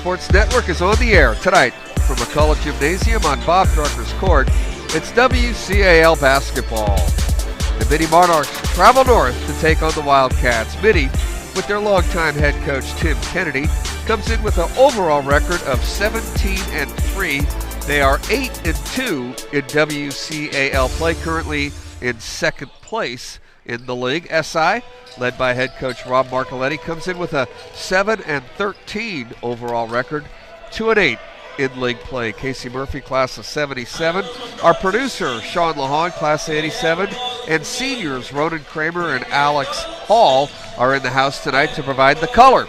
Sports Network is on the air tonight from McCullough Gymnasium on Bob Drucker's court. It's WCAL basketball. The Mitty Monarchs travel north to take on the Wildcats. Mitty, with their longtime head coach Tim Kennedy, comes in with an overall record of 17-3. They are 8-2 in WCAL play, currently in second place in the league. SI, led by head coach Rob Marcoletti, comes in with a 7-13 overall record, 2-8 in league play. Casey Murphy, class of 77. Our producer, Sean Lahan, class of 87. And seniors, Ronan Kramer and Alex Hall, are in the house tonight to provide the color.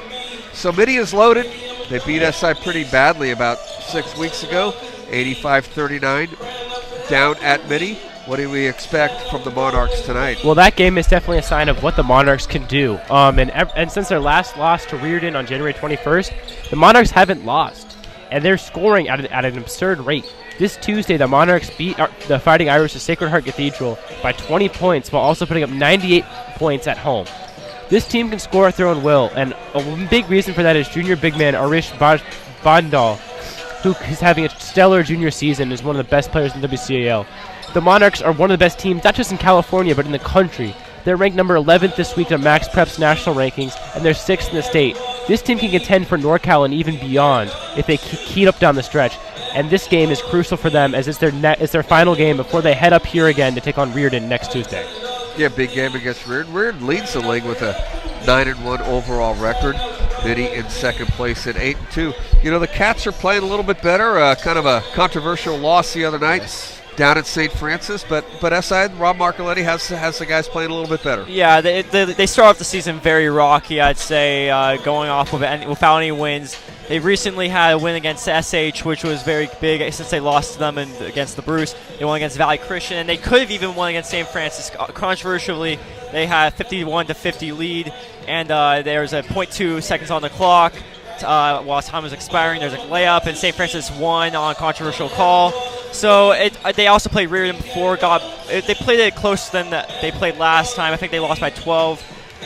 So Mitty is loaded. They beat SI pretty badly about 6 weeks ago, 85-39 down at Mitty. What do we expect from the Monarchs tonight? Well, that game is definitely a sign of what the Monarchs can do. And since their last loss to Reardon on January 21st, the Monarchs haven't lost, and they're scoring at an absurd rate. This Tuesday, the Monarchs beat the Fighting Irish of Sacred Heart Cathedral by 20 points while also putting up 98 points at home. This team can score at their own will, and a big reason for that is junior big man Arish Bandal, who is having a stellar junior season, is one of the best players in WCAL. The Monarchs are one of the best teams, not just in California, but in the country. They're ranked number 11th this week on Max Prep's national rankings, and they're 6th in the state. This team can contend for NorCal and even beyond if they keep up down the stretch. And this game is crucial for them, as it's their final game before they head up here again to take on Reardon next Tuesday. Yeah, big game against Reardon. Reardon leads the league with a 9-1 overall record. Mitty in second place at 8-2. You know, the Cats are playing a little bit better. Kind of a controversial loss the other night down at St. Francis, but SI, Rob Marcoletti has the guys playing a little bit better. Yeah, they start off the season very rocky, I'd say, going off without any wins. They recently had a win against SH, which was very big since they lost to them against the Bruce. They won against Valley Christian, and they could have even won against St. Francis. Controversially, they had a 51-50 lead, and there was a 0.2 seconds on the clock. While time was expiring, there's a layup, and St. Francis won on a controversial call. So they also played Reardon before. They played it closer than they played last time. I think they lost by 12.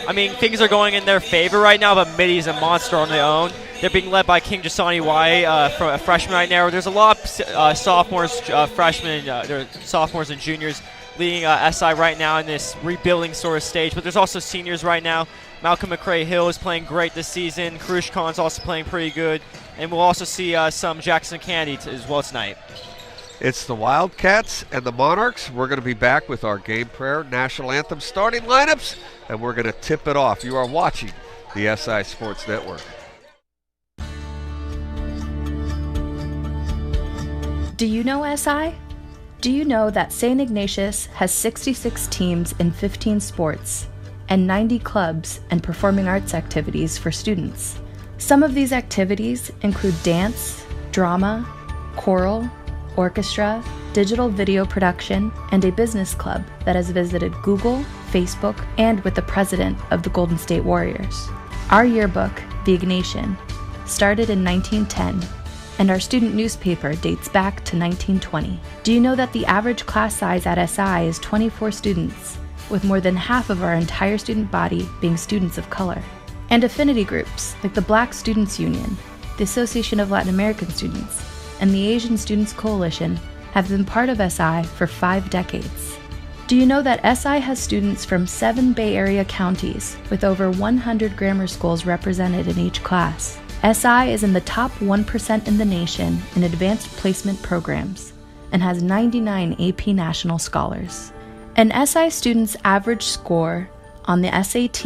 I mean, things are going in their favor right now, but Mitty's a monster on their own. They're being led by King Jasani Y, a freshman right now. There's a lot of sophomores, freshmen, sophomores and juniors leading SI right now in this rebuilding sort of stage. But there's also seniors right now. Malcolm McRae Hill is playing great this season. Karush Khan's also playing pretty good. And we'll also see some Jackson Candy as well tonight. It's the Wildcats and the Monarchs. We're going to be back with our game prayer, national anthem, starting lineups, and we're going to tip it off. You are watching the SI Sports Network. Do you know SI? Do you know that St. Ignatius has 66 teams in 15 sports and 90 clubs and performing arts activities for students? Some of these activities include dance, drama, choral, orchestra, digital video production, and a business club that has visited Google, Facebook, and with the president of the Golden State Warriors. Our yearbook, The Ignatian, started in 1910, and our student newspaper dates back to 1920. Do you know that the average class size at SI is 24 students, with more than half of our entire student body being students of color? And affinity groups like the Black Students Union, the Association of Latin American Students, and the Asian Students Coalition have been part of SI for 5 decades. Do you know that SI has students from 7 Bay Area counties with over 100 grammar schools represented in each class? SI is in the top 1% in the nation in advanced placement programs and has 99 AP National Scholars. An SI student's average score on the SAT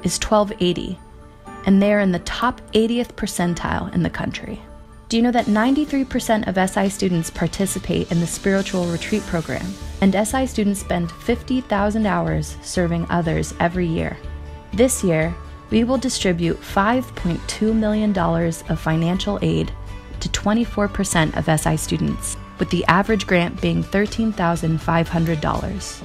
is 1280, and they are in the top 80th percentile in the country. Do you know that 93% of SI students participate in the Spiritual Retreat Program, and SI students spend 50,000 hours serving others every year? This year, we will distribute $5.2 million of financial aid to 24% of SI students, with the average grant being $13,500.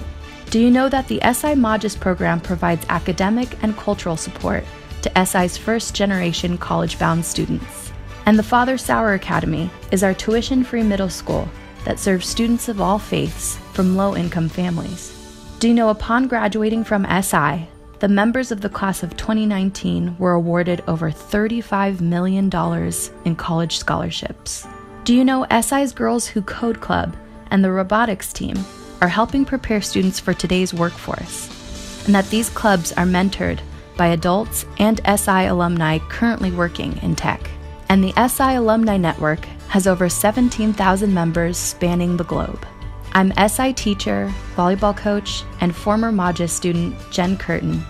Do you know that the SI Magis program provides academic and cultural support to SI's first-generation college-bound students? And the Father Sauer Academy is our tuition-free middle school that serves students of all faiths from low-income families. Do you know upon graduating from SI, the members of the class of 2019 were awarded over $35 million in college scholarships. Do you know SI's Girls Who Code Club and the robotics team are helping prepare students for today's workforce, and that these clubs are mentored by adults and SI alumni currently working in tech? And the SI Alumni Network has over 17,000 members spanning the globe. I'm SI teacher, volleyball coach, and former Magis student Jen Curtin,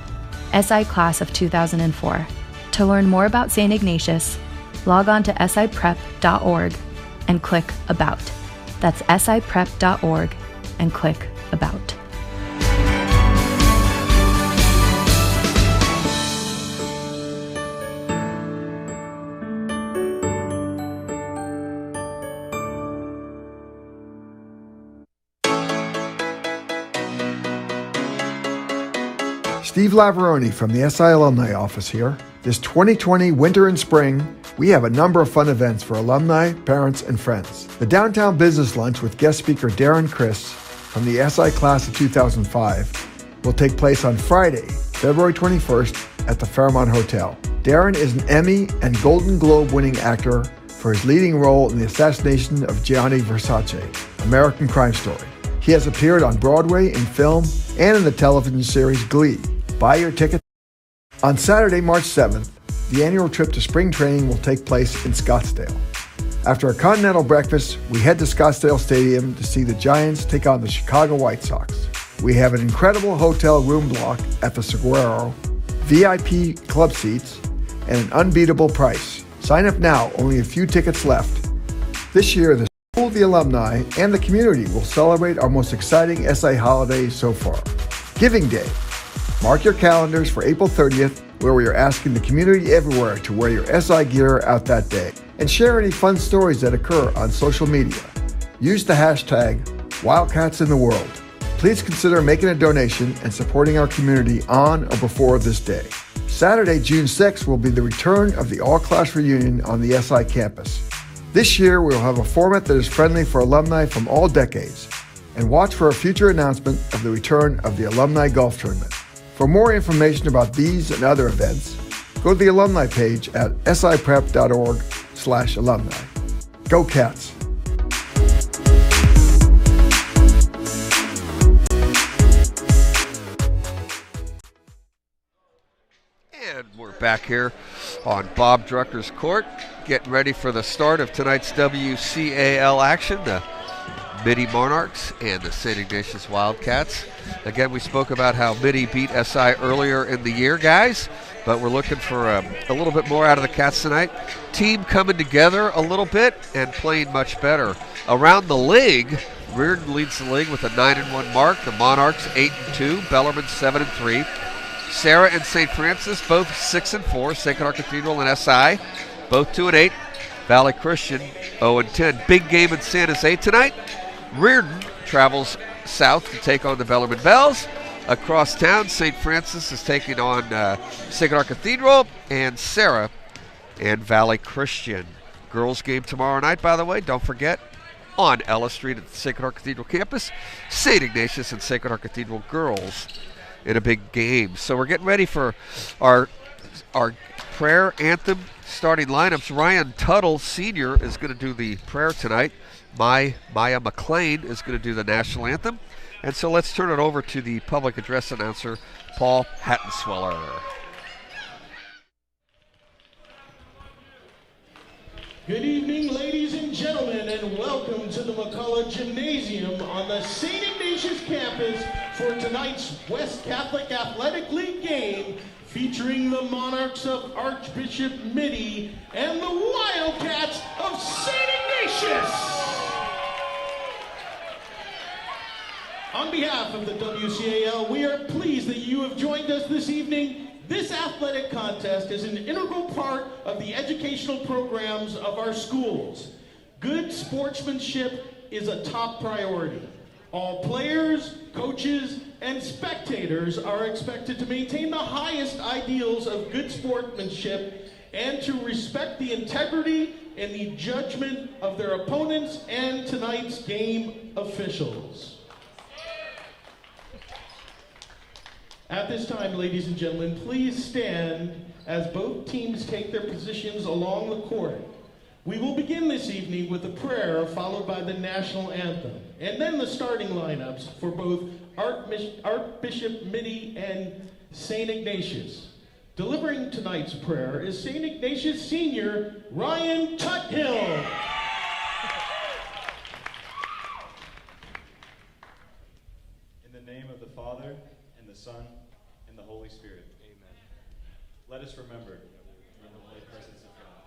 SI class of 2004. To learn more about St. Ignatius, log on to siprep.org and click About. That's siprep.org and click About. Steve Lavaroni from the SI Alumni office here. This 2020 winter and spring, we have a number of fun events for alumni, parents, and friends. The Downtown Business Lunch with guest speaker Darren Chris from the SI class of 2005 will take place on Friday, February 21st at the Fairmont Hotel. Darren is an Emmy and Golden Globe winning actor for his leading role in the assassination of Gianni Versace, American Crime Story. He has appeared on Broadway, in film, and in the television series Glee. Buy your ticket. On Saturday, March 7th, the annual trip to spring training will take place in Scottsdale. After a continental breakfast, we head to Scottsdale Stadium to see the Giants take on the Chicago White Sox. We have an incredible hotel room block at the Saguaro, VIP club seats, and an unbeatable price. Sign up now, only a few tickets left. This year, the school, the alumni, and the community will celebrate our most exciting SI holiday so far, Giving Day. Mark your calendars for April 30th, where we are asking the community everywhere to wear your SI gear out that day and share any fun stories that occur on social media. Use the hashtag Wildcats in the World. Please consider making a donation and supporting our community on or before this day. Saturday, June 6th will be the return of the all-class reunion on the SI campus. This year, we will have a format that is friendly for alumni from all decades, and watch for a future announcement of the return of the Alumni Golf Tournament. For more information about these and other events, go to the alumni page at siprep.org/alumni. Go Cats! And we're back here on Bob Drucker's court, getting ready for the start of tonight's WCAL action. The Mitty Monarchs and the St. Ignatius Wildcats. Again, we spoke about how Mitty beat SI earlier in the year, guys, but we're looking for a little bit more out of the Cats tonight. Team coming together a little bit and playing much better. Around the league, Reardon leads the league with a 9-1 mark. The Monarchs 8-2, Bellarmine 7-3. Sarah and St. Francis both 6-4. Sacred Heart Cathedral and SI both 2-8. Valley Christian 0-10. Big game in San Jose tonight. Reardon travels south to take on the Bellarmine Bells. Across town, St. Francis is taking on Sacred Heart Cathedral, and Sarah and Valley Christian. Girls game tomorrow night, by the way, don't forget, on Ella Street at the Sacred Heart Cathedral campus. St. Ignatius and Sacred Heart Cathedral girls in a big game. So we're getting ready for our prayer anthem starting lineups. Ryan Tuttle Sr. is going to do the prayer tonight. Maya McLean is going to do the national anthem. And so let's turn it over to the public address announcer, Paul Hattensweller. Good evening, ladies and gentlemen, and welcome to the McCullough Gymnasium on the St. Ignatius campus for tonight's West Catholic Athletic League game featuring the Monarchs of Archbishop Mitty and the Wildcats of St. Ignatius. On behalf of the WCAL, we are pleased that you have joined us this evening. This athletic contest is an integral part of the educational programs of our schools. Good sportsmanship is a top priority. All players, coaches, and spectators are expected to maintain the highest ideals of good sportsmanship and to respect the integrity and the judgment of their opponents and tonight's game officials. At this time, ladies and gentlemen, please stand as both teams take their positions along the court. We will begin this evening with a prayer followed by the national anthem, and then the starting lineups for both Archbishop Mitty and St. Ignatius. Delivering tonight's prayer is St. Ignatius Senior Ryan Tuthill. In the name of the Father, and the Son, and the Holy Spirit. Amen. Let us remember in the holy presence of God.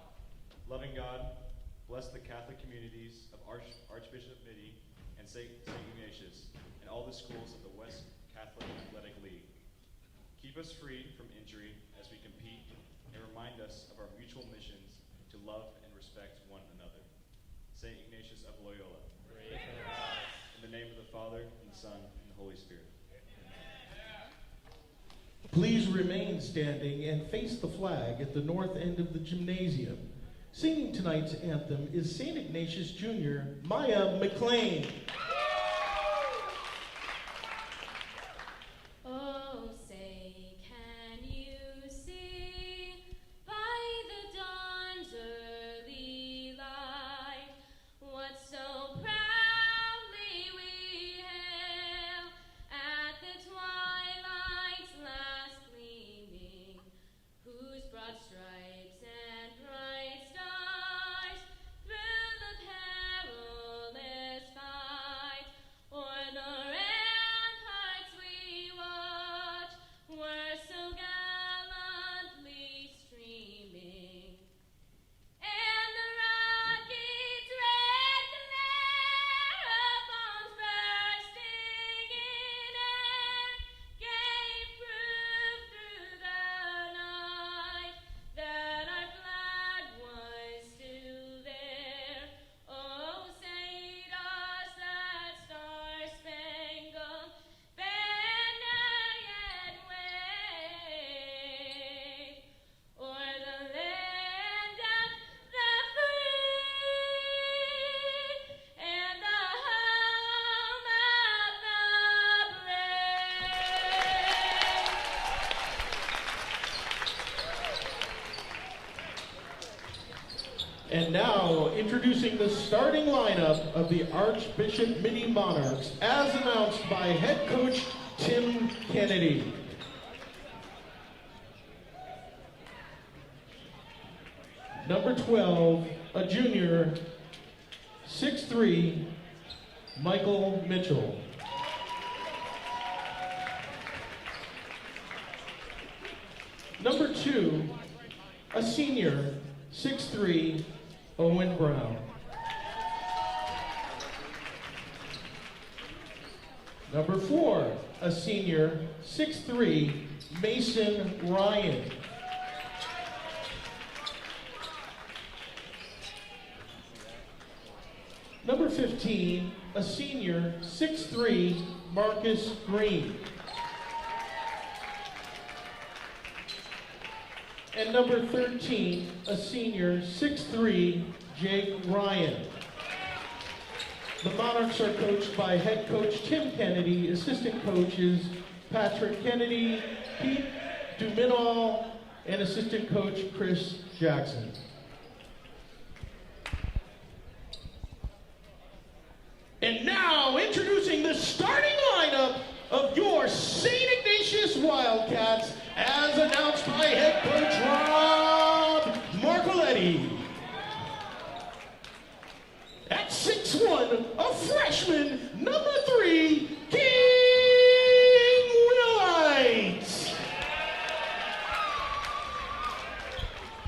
Loving God, bless the Catholic communities of Archbishop Mitty and St. Ignatius and all the schools of the West Catholic Athletic League. Keep us free from injury as we compete and remind us of our mutual missions to love and respect one another. St. Ignatius of Loyola. In the name of the Father, and the Son, and the Holy Spirit. Please remain standing and face the flag at the north end of the gymnasium. Singing tonight's anthem is St. Ignatius Jr. Maya McLean. Oh, say, can you see by the dawn's early light what so proudly we hail at the twilight's last gleaming, whose broad stripes and bright stars through the perilous fight o'er the ramparts we watch were so gallantly streaming. And the rocket's red glare of bombs bursting in air gave proof through the night that our flag was still there. Oh, say does that star-spangled banner yet wave o'er the land of the free and the home of the brave. And now, introducing the starting lineup of the Archbishop Mitty Monarchs, as announced by head coach Tim Kennedy. Number 12, a junior, 6'3", Michael Mitchell. Number 2, a senior, 6'3", Owen Brown. Number 4, a senior, 6'3", Mason Ryan. Number 15, a senior, 6'3", Marcus Green. And number 13, a senior, 6'3", Jake Ryan. The Monarchs are coached by head coach Tim Kennedy, assistant coaches Patrick Kennedy, Pete Duminal, and assistant coach Chris Jackson. And now, introducing the starting lineup of your St. Ignatius Wildcats, as announced by head coach Rob Marcoletti. At 6'1", a freshman, number 3, King Willites.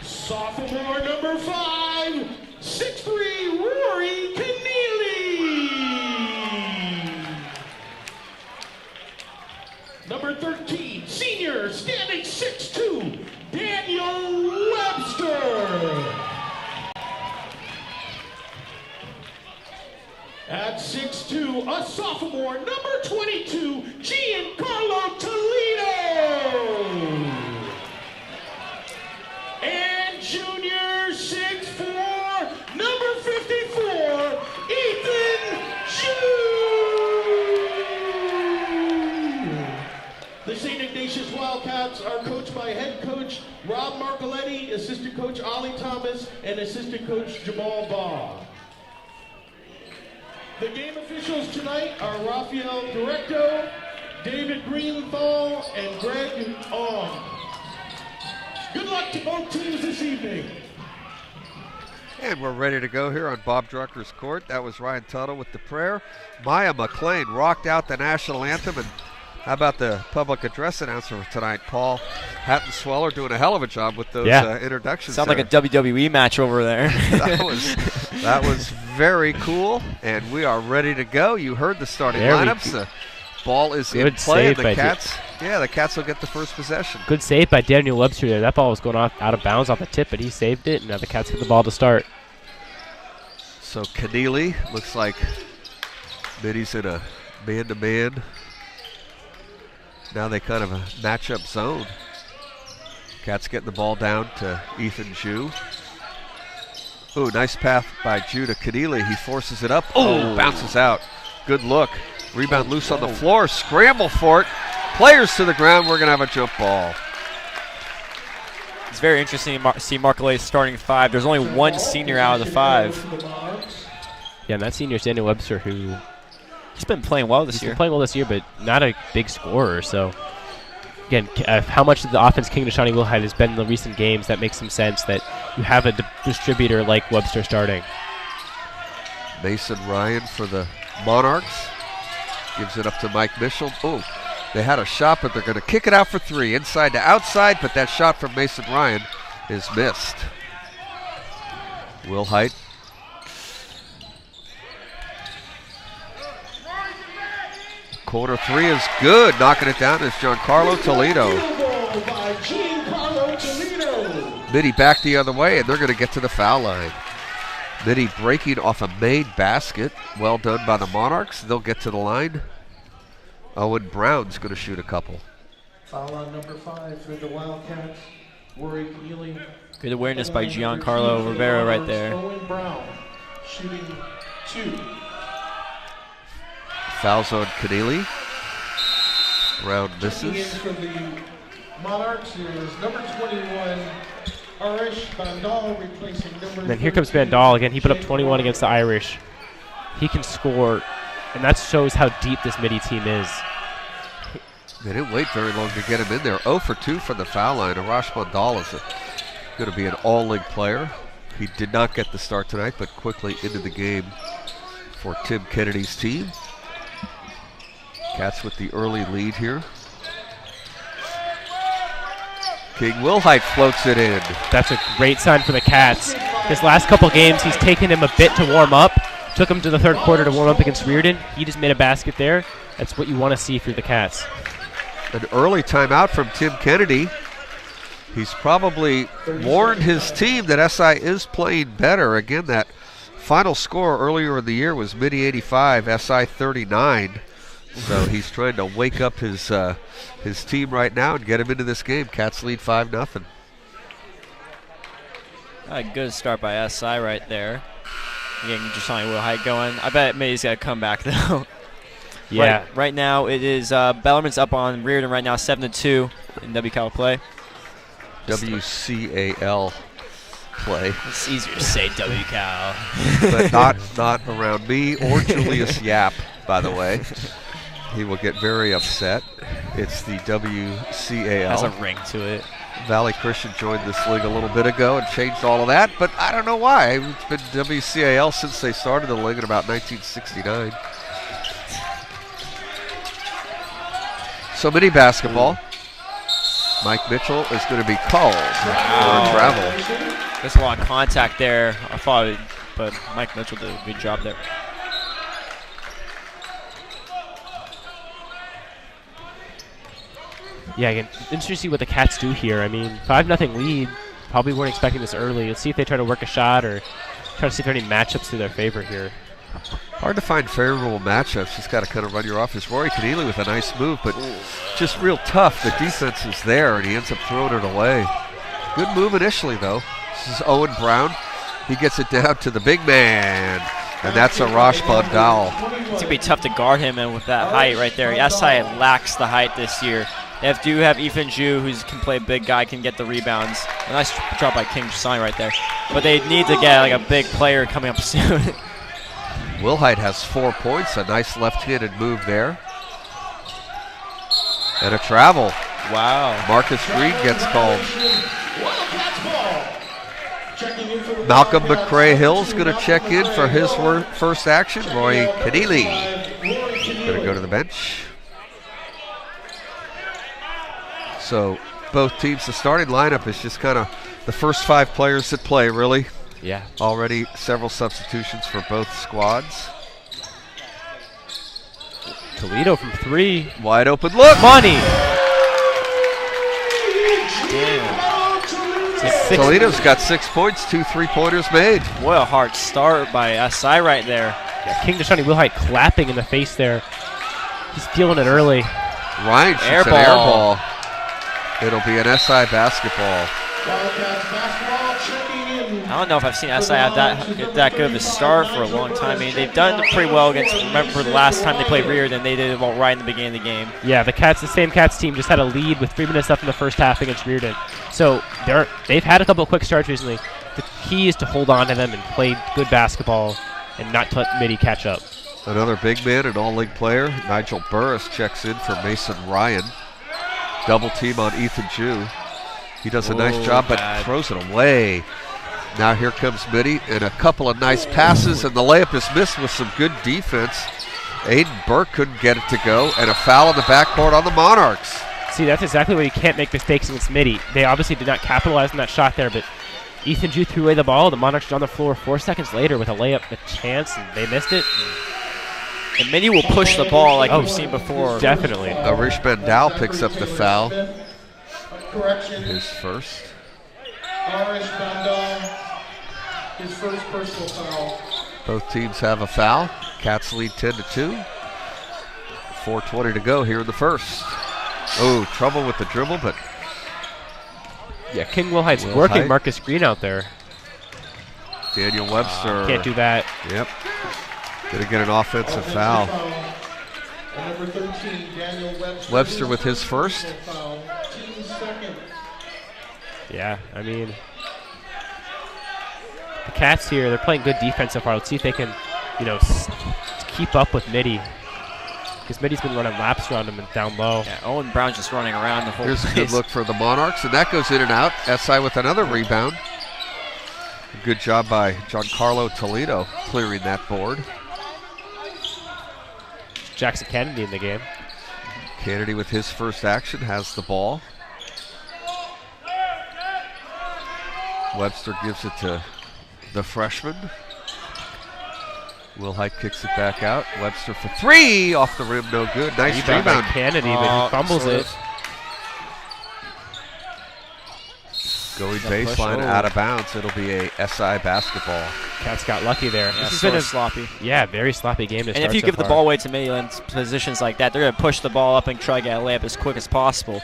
Sophomore, number 5, 6'3", Rory Keneally. Number 13, senior, standing 6'2", Daniel Webster. At 6'2", a sophomore, number 22, Giancarlo Toledo. And junior, 6'4", number 54, Ethan Jr. The St. Ignatius gracious Wildcats are coached by head coach Rob Marcoletti, assistant coach Ollie Thomas, and assistant coach Jamal Baugh. The game officials tonight are Rafael Directo, David Greenthal, and Greg Ong. Good luck to both teams this evening. And we're ready to go here on Bob Drucker's court. That was Ryan Tuttle with the prayer. Maya McLean rocked out the national anthem. And how about the public address announcer for tonight, Paul Hattensweller, doing a hell of a job with those introductions. Sounds like a WWE match over there. that was very cool, and we are ready to go. You heard the starting lineups. The ball is in play, and the Cats will get the first possession. Good save by Daniel Webster there. That ball was going out of bounds off the tip, but he saved it, and now the Cats get the ball to start. So Keneally looks like Mitty's in a man-to-man. Now they kind of a matchup zone. Cats getting the ball down to Ethan Jew. Ooh, nice pass by Jew to Keneally. He forces it up. Oh, bounces out. Good look. Rebound loose on the floor. Scramble for it. Players to the ground. We're going to have a jump ball. It's very interesting to see Marcoletti starting 5. There's only one senior out of the 5. Yeah, and that senior is Daniel Webster, who he's been playing well this year. Been playing well this year, but not a big scorer. So, again, how much of the offense King Shawnee Wilhite has been in the recent games, that makes some sense that you have a distributor like Webster starting. Mason Ryan for the Monarchs. Gives it up to Mike Mitchell. Oh, they had a shot, but they're going to kick it out for 3. Inside to outside, but that shot from Mason Ryan is missed. Wilhite. Corner 3 is good. Knocking it down is Giancarlo Toledo. Mitty back the other way, and they're going to get to the foul line. Mitty breaking off a made basket. Well done by the Monarchs. They'll get to the line. Owen Brown's going to shoot a couple. Foul on number 5 for the Wildcats. Rory Keneally. Good awareness by Giancarlo Rivera right there. Owen Brown shooting 2. Fouls on Keneally. Brown misses. For the Monarchs is number 21, Arish Bandal, replacing number. And then here comes Bandal again. He put up 21 against the Irish. He can score, and that shows how deep this Mitty team is. They didn't wait very long to get him in there. 0 for 2 from the foul line. Arash Bandal is going to be an all-league player. He did not get the start tonight, but quickly into the game for Tim Kennedy's team. Cats with the early lead here. King Wilhite floats it in. That's a great sign for the Cats. His last couple games, he's taken him a bit to warm up. Took him to the third quarter to warm up against Reardon. He just made a basket there. That's what you want to see for the Cats. An early timeout from Tim Kennedy. He's probably warned his team that SI is playing better. Again, that final score earlier in the year was Mitty 85, SI 39. So he's trying to wake up his team right now and get him into this game. Cats lead 5-0. A good start by SI right there. Getting Giancarlo Wilhite going. I bet Mitty's got to come back though. Yeah. Right now it is Bellarmine's up on Reardon right now, 7-2 in WCAL play. WCAL play. It's easier to say WCAL. But not around me or Julius Yap, by the way. He will get very upset. It's the WCAL. Has a ring to it. Valley Christian joined this league a little bit ago and changed all of that, but I don't know why. It's been WCAL since they started the league in about 1969. So Mitty basketball. Mike Mitchell is going to be called for travel. There's a lot of contact there. I thought, but Mike Mitchell did a good job there. Yeah, again, interesting to see what the Cats do here. I mean, 5-0 lead. Probably weren't expecting this early. Let's see if they try to work a shot or try to see if there are any matchups to their favor here. Hard to find favorable matchups. Just got to kind of run your office. Rory Keneally with a nice move, but just real tough. The defense is there, and he ends up throwing it away. Good move initially, though. This is Owen Brown. He gets it down to the big man, and that's Arash Bandal. It's going to be tough to guard him, and with that height right there. SI lacks the height this year. They do have Ethan Ju, who can play big guy, can get the rebounds. A nice drop by King Sign right there. But they need to get like a big player coming up soon. Wilhite has 4 points. A nice left-handed move there. And a travel. Wow. Marcus Green gets called. Wildcats ball. Checking in for the Malcolm Wildcats. McCray Hill's going to check in for his first action. Roy Keneally going to go to the bench. So both teams, the starting lineup is just kind of the first 5 players that play, really. Yeah. Already several substitutions for both squads. Toledo from 3. Wide open look. Money. Toledo's got 6 points, 2 3-pointers made. What a hard start by SI right there. Yeah, King Deshani Wilhite clapping in the face there. He's feeling it early. Ryan shoots an air ball. It'll be an SI basketball. Wildcats basketball checking in. I don't know if I've seen SI have that good of a start for a long time. I mean, they've done pretty well against, remember the last time they played Reardon, they did it all right in the beginning of the game. Yeah, the same Cats team just had a lead with 3 minutes left in the first half against Reardon. So they've had a couple of quick starts recently. The key is to hold on to them and play good basketball and not let Mitty catch up. Another big man, an all-league player, Nigel Burris checks in for Mason Ryan. Double team on Ethan Ju. He does a nice job, but throws it away. Now here comes Mitty, and a couple of nice passes, and the layup is missed with some good defense. Aiden Burke couldn't get it to go, and a foul in the backcourt on the Monarchs. See, that's exactly where you can't make mistakes against Mitty. They obviously did not capitalize on that shot there, but Ethan Ju threw away the ball. The Monarchs are on the floor 4 seconds later with a layup, a chance, and they missed it. And Mitty will push the ball like we've seen before. Definitely. Arish Bandal picks up the foul. Correction. His first. Arish Bandal, his first personal foul. Both teams have a foul. Cats lead 10-2. 4:20 to go here in the first. Oh, trouble with the dribble, but Yeah, King Wilhite's working Marcus Green out there. Daniel Webster. Can't do that. Yep. Gonna get an offensive foul. And number 13, Daniel Webster. Webster with his first. Foul. Team second. Yeah, I mean, the Cats here, they're playing good defense so far. Let's see if they can, keep up with Mitty. Because Mitty's been running laps around him and down low. Yeah, Owen Brown's just running around the whole Here's place. a good look for the Monarchs, and that goes in and out. SI with another rebound. Good job by Giancarlo Toledo clearing that board. Jackson Kennedy in the game. Kennedy with his first action has the ball. Webster gives it to the freshman. Wilhite kicks it back out. Webster for 3, off the rim, no good. Nice Rebound by rebound. Kennedy, but he fumbles it. Going baseline, out of bounds. It'll be a SI basketball. Cats got lucky there. Yeah, This has sort been of sloppy. Yeah, very sloppy game to And start if you so give the far. ball away to Mitty in positions like that, they're going to push the ball up and try to get a layup as quick as possible.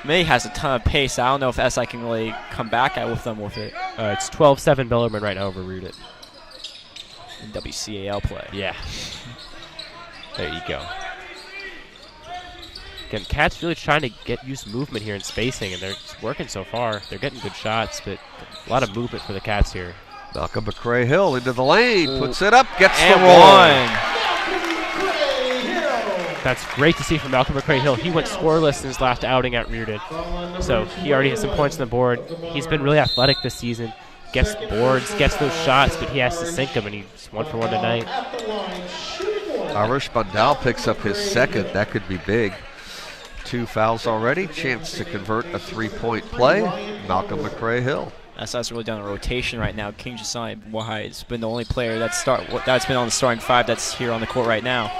Mitty has a ton of pace. I don't know if SI can really come back with them with it. It's 12-7 Bellarmine right now over Reardon. In WCAL play. Yeah. There you go. Again, Cats really trying to use movement here and spacing, and they're working so far. They're getting good shots, but a lot of movement for the Cats here. Malcolm McCray Hill into the lane, puts it up, gets And the roll. That's great to see from Malcolm McCray Hill. He went scoreless in his last outing at Reardon, so he already has some points on the board. He's been really athletic this season. Gets boards, gets those shots, but he has to sink them, and he's 1 for 1 tonight. Arish Bandal picks up his second. That could be big. 2 fouls already. Chance to convert a 3-point play. Malcolm McCray Hill. SI's really done a rotation right now. King Josiah Wahai has been the only player that's been on the starting 5 that's here on the court right now.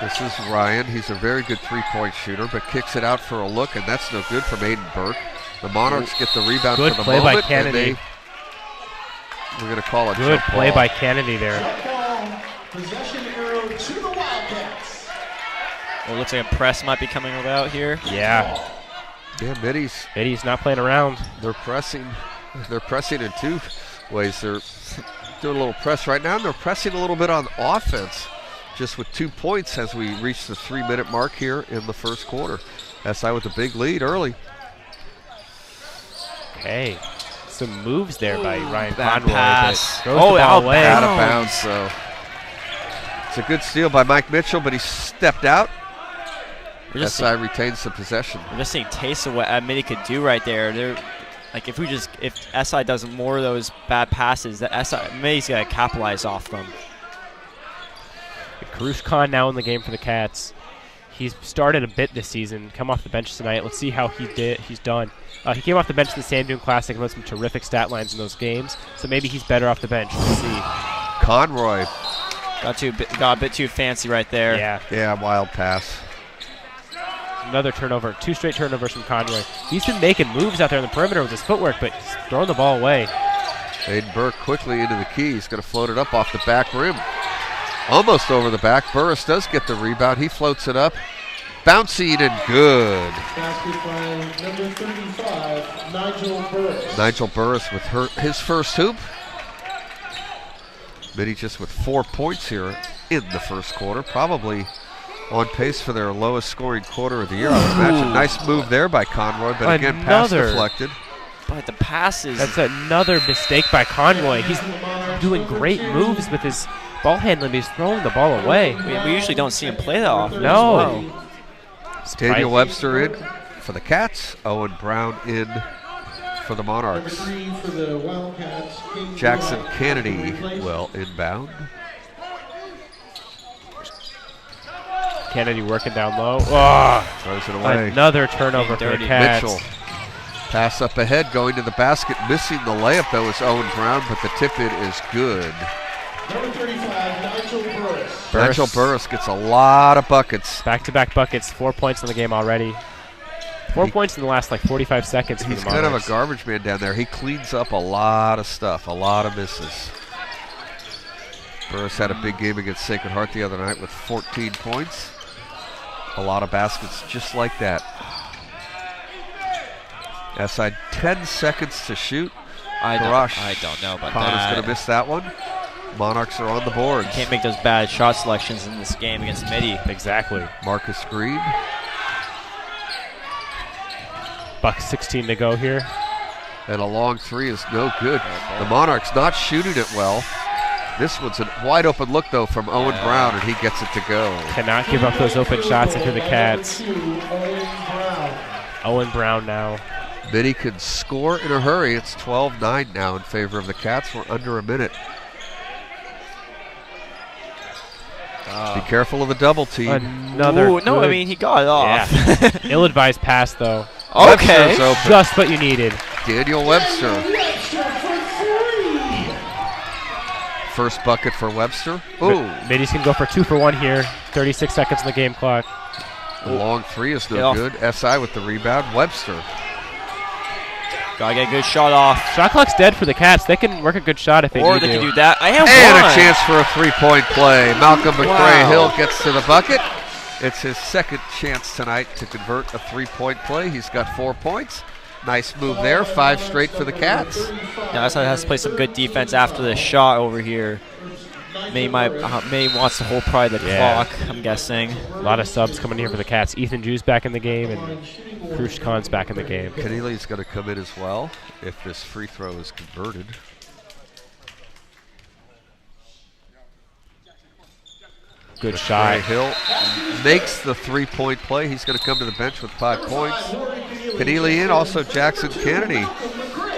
This is Ryan. He's a very good 3-point shooter, but kicks it out for a look, and that's no good from Aiden Burke. The Monarchs get the rebound Good for the play moment. by Kennedy. We're going to call it Good jump play ball. by Kennedy there. Possession arrow to the Wildcats. Well, it looks like a press might be coming about here. Yeah. Yeah, Mitty's not playing around. They're pressing. They're pressing in 2 ways. They're doing a little press right now, and they're pressing a little bit on offense. just with 2 points as we reach the 3-minute mark here in the first quarter. SI with a big lead early. Okay. Some moves there by Ryan Bad Conroy. pass. Throws the ball out away. Out of bounds, so it's a good steal by Mike Mitchell, but he stepped out. SI retains the possession. We're just seeing taste of what Mitty could do right there. They're like if SI does more of those bad passes, that Mitty's gonna capitalize off them. Karush Khan now in the game for the Cats. He's started a bit this season, come off the bench tonight. Let's see how he's done. He came off the bench in the Sand Dune Classic and had some terrific stat lines in those games, so maybe he's better off the bench. We'll see. Conroy. Got a bit too fancy right there. Yeah, wild pass. Another turnover, 2 straight turnovers from Conroy. He's been making moves out there on the perimeter with his footwork, but he's throwing the ball away. Aiden Burke quickly into the key. He's going to float it up off the back rim. Almost over the back. Burris does get the rebound. He floats it up. Bouncing and good. Basket by number 35, Nigel Burris. Nigel Burris with his first hoop. Mitty just with 4 points here in the first quarter. Probably on pace for their lowest scoring quarter of the year, I would imagine. Nice move there by Conroy, but again, pass deflected. But the passes. That's another mistake by Conroy. He's doing great moves with his ball handling, but he's throwing the ball away. We usually don't see him play that often. No. Daniel Webster in for the Cats. Owen Brown in for the Monarchs. Number 3 for the Wildcats, King Jackson Dwight. Kennedy will inbound. Kennedy working down low. Oh, throws it away. Another turnover for the Cats. Mitchell. Pass up ahead, going to the basket, missing the layup though is Owen Brown, but the tip-in is good. Number 35, Nigel Burris. Nigel Burris gets a lot of buckets. Back-to-back buckets, 4 points in the game already. 4 points in the last 45 seconds for the He's Monarchs. kind of a garbage man down there. He cleans up a lot of stuff, a lot of misses. Burris had a big game against Sacred Heart the other night with 14 points. A lot of baskets just like that. SI 10 seconds to shoot. I don't know about Connor's that. going to miss that one. Monarchs are on the board. Can't make those bad shot selections in this game against Mitty. Exactly. Marcus Green. Buck 16 to go here. And a long three is no good. The Monarchs not shooting it well. This one's a wide open look, though, from Owen Brown, and he gets it to go. Cannot give up those open shots if you're the Cats. Owen Brown now. Mitty can score in a hurry. It's 12-9 now in favor of the Cats. We're under a minute. Be careful of the double team. Another. Ooh, no, I mean, he got it off. Yeah. Ill-advised pass, though. Okay. Just what you needed. Daniel Webster. First bucket for Webster. Ooh. Mitty's can go for 2 for 1 here. 36 seconds in the game clock. The long three is no good. SI with the rebound. Webster. Gotta get a good shot off. Shot clock's dead for the Cats. They can work a good shot if they Or need they to. can do that. I have And one. a chance for a three-point play. Malcolm McRae-Hill gets to the bucket. It's his second chance tonight to convert a three-point play. He's got 4 points. Nice move there. 5 straight for the Cats. Now SI has to play some good defense after the shot over here. May wants to hold probably the clock, I'm guessing. A lot of subs coming here for the Cats. Ethan Drew's back in the game, and Karush Khan's back in the game. Keneally's going to come in as well if this free throw is converted. Good shot. Hill makes the three-point play. He's going to come to the bench with 5 points. Keneally in, also Jackson Kennedy.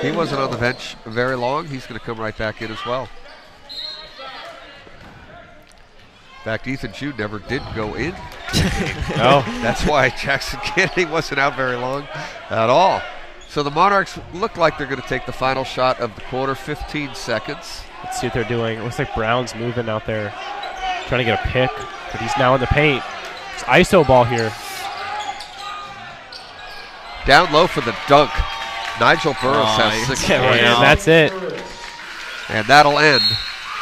He wasn't on the bench very long. He's going to come right back in as well. In fact, Ethan Jude never did go in. No. That's why Jackson Kennedy wasn't out very long at all. So the Monarchs look like they're going to take the final shot of the quarter, 15 seconds. Let's see what they're doing. It looks like Brown's moving out there, trying to get a pick, but he's now in the paint. It's ISO ball here. Down low for the dunk. Nigel Burris has 6 points. And that's it. And that'll end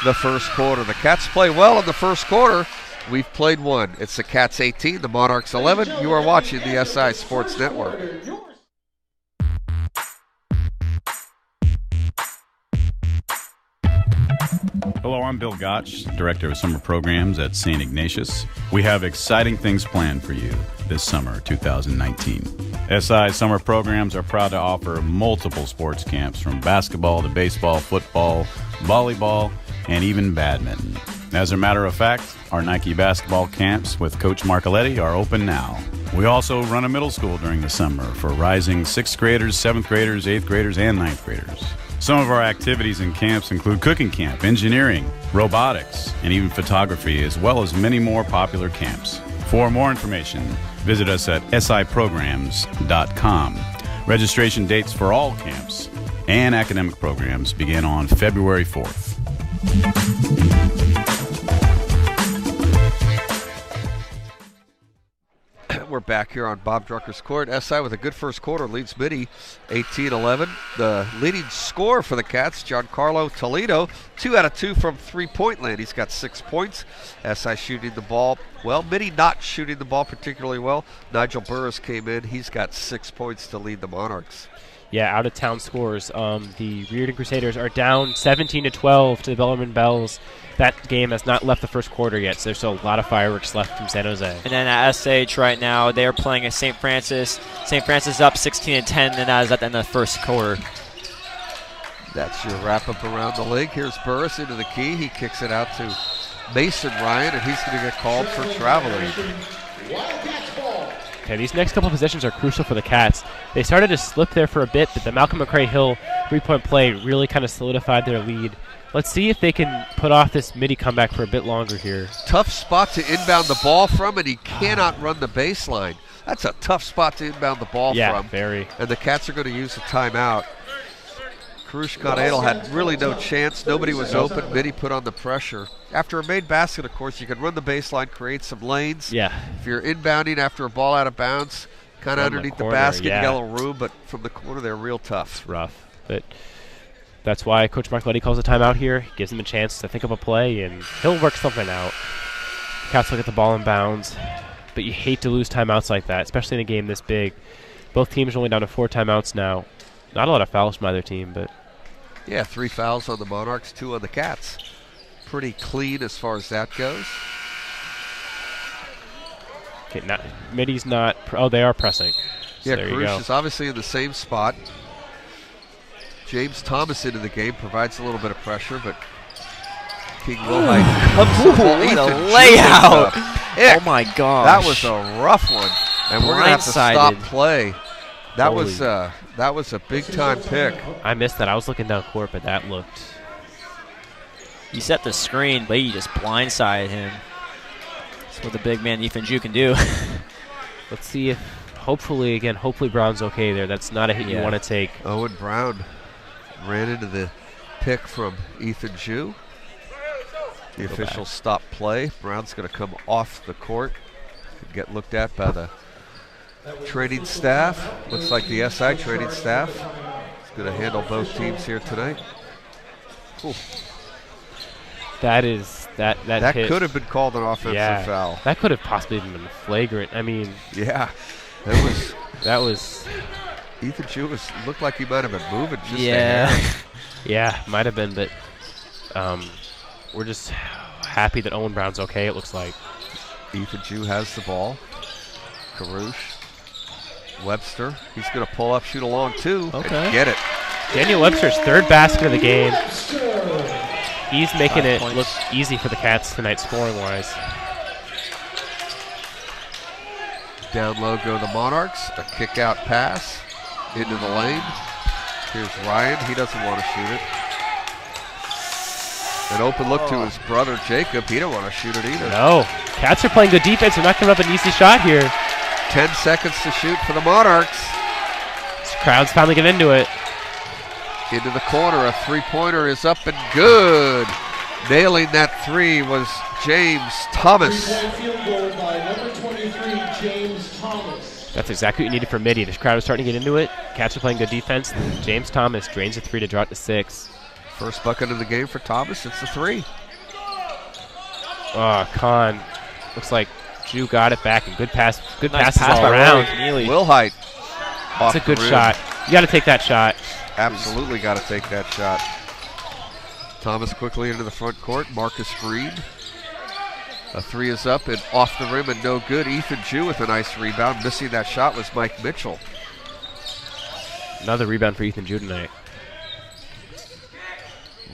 the first quarter. The Cats play well in the first quarter. We've played one. It's the Cats 18, the Monarchs 11. You are watching the SI Sports Network. Hello, I'm Bill Gotch, Director of Summer Programs at St. Ignatius. We have exciting things planned for you this summer, 2019. SI Summer Programs are proud to offer multiple sports camps from basketball to baseball, football, volleyball, and even badminton. As a matter of fact, our Nike basketball camps with Coach Marcoletti are open now. We also run a middle school during the summer for rising 6th graders, 7th graders, 8th graders, and 9th graders. Some of our activities and camps include cooking camp, engineering, robotics, and even photography, as well as many more popular camps. For more information, visit us at siprograms.com. Registration dates for all camps and academic programs begin on February 4th. We're back here on Bob Drucker's court. SI with a good first quarter leads Mitty 18-11. The leading scorer for the Cats, Giancarlo Toledo, 2 out of 2 from three-point land. He's got 6 points. SI shooting the ball well. Mitty not shooting the ball particularly well. Nigel Burris came in. He's got 6 points to lead the Monarchs. Yeah, out-of-town scores. The Reardon Crusaders are down 17-12 to the Bellarmine Bells. That game has not left the first quarter yet, so there's still a lot of fireworks left from San Jose. And then at SH right now, they are playing at St. Francis. St. Francis up 16-10, and that is at the end of the first quarter. That's your wrap-up around the league. Here's Burris into the key. He kicks it out to Mason Ryan, and he's going to get called for traveling. Okay, these next couple possessions are crucial for the Cats. They started to slip there for a bit, but the Malcolm McRae-Hill three-point play really kind of solidified their lead. Let's see if they can put off this Mitty comeback for a bit longer here. Tough spot to inbound the ball from, and he cannot run the baseline. That's a tough spot to inbound the ball from. Yeah, very. And the Cats are going to use a timeout. Karush Conadel had really no chance. Nobody was open. Mitty put on the pressure. After a made basket, of course, you can run the baseline, create some lanes. Yeah. If you're inbounding after a ball out of bounds, kind of underneath the basket, you got a little room, but from the corner, they're real tough. It's rough. But that's why Coach Marcoletti calls a timeout here. He gives him a chance to think of a play, and he'll work something out. Cats will get the ball in bounds, but you hate to lose timeouts like that, especially in a game this big. Both teams are only down to 4 timeouts now. Not a lot of fouls from either team, but... Yeah, 3 fouls on the Monarchs, 2 on the Cats. Pretty clean as far as that goes. Okay, now Mitty's not... they are pressing. So yeah, there you go. Karush is obviously in the same spot. James Thomas into the game provides a little bit of pressure, but King Wilhite comes to the ball. What a layout! Oh my gosh. That was a rough one, and we're going to have to stop play. That was a big time pick. I missed that. I was looking down court, but that looked... He set the screen, but he just blindsided him. That's what the big man Ethan Jew can do. Let's see if, hopefully Brown's okay there. That's not a hit you want to take. Owen Brown ran into the pick from Ethan Jew. The official stopped play. Brown's going to come off the court and get looked at by the training staff. Looks like the SI training staff is going to handle both teams here tonight. Ooh. That hit could have been called an offensive foul. That could have possibly been flagrant. I mean, yeah, that was Ethan Jew looked like he might have been moving just a hair. Yeah, might have been, but we're just happy that Owen Brown's okay, it looks like. Ethan Jew has the ball. Karush. Webster, he's going to pull up, shoot a long 2, and get it. Daniel Webster's 3rd basket of the game. He's making it look easy for the Cats tonight, scoring-wise. Down low go the Monarchs. A kick-out pass into the lane. Here's Ryan. He doesn't want to shoot it. An open look to his brother, Jacob. He don't want to shoot it either. No. Cats are playing good defense. They're not giving up an easy shot here. 10 seconds to shoot for the Monarchs. This crowd's finally getting into it. Into the corner, a three-pointer is up and good. Nailing that 3 was James Thomas. Field goal by number 23, James Thomas. That's exactly what you needed for Mitty. This crowd is starting to get into it. Cats are playing good defense. And James Thomas drains a 3 to draw it to 6. First bucket of the game for Thomas. It's a 3. Kahn. Looks like Jew got it back, and good passes all around. Wilhite. That's a good shot. You got to take that shot. Absolutely got to take that shot. Thomas quickly into the front court. Marcus Green. A three is up and off the rim and no good. Ethan Jew with a nice rebound. Missing that shot was Mike Mitchell. Another rebound for Ethan Jew tonight.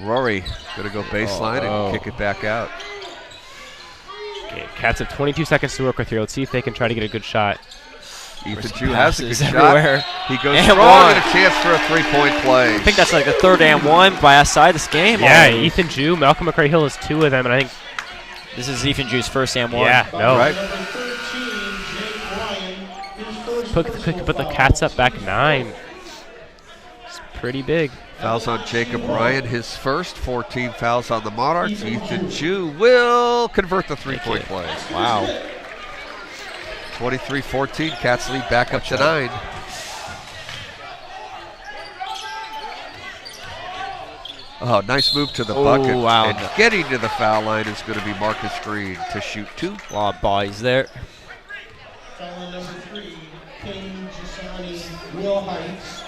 Rory going to go baseline and kick it back out. Okay, Cats have 22 seconds to work with here. Let's see if they can try to get a good shot. Ethan Jew has a good everywhere. shot. He goes And strong one. and a chance for a three-point play. I think that's like the third and one by SI this game. Yeah, already. Ethan Jew, Malcolm McRae-Hill is two of them, and I think This is Ethan Jew's first and one. Yeah, no. Right. Put the Cats up back 9. It's pretty big. Fouls on Jacob Ryan, his first. 14 fouls on the Monarchs. Ethan Jew will convert the three-point play. Wow. 23-14, Cats lead back up to 9. Oh, nice move to the bucket. Wow. And getting to the foul line is going to be Marcus Green to shoot 2. A lot of bodies there. Foul on number 3, King Gisani Will Heights,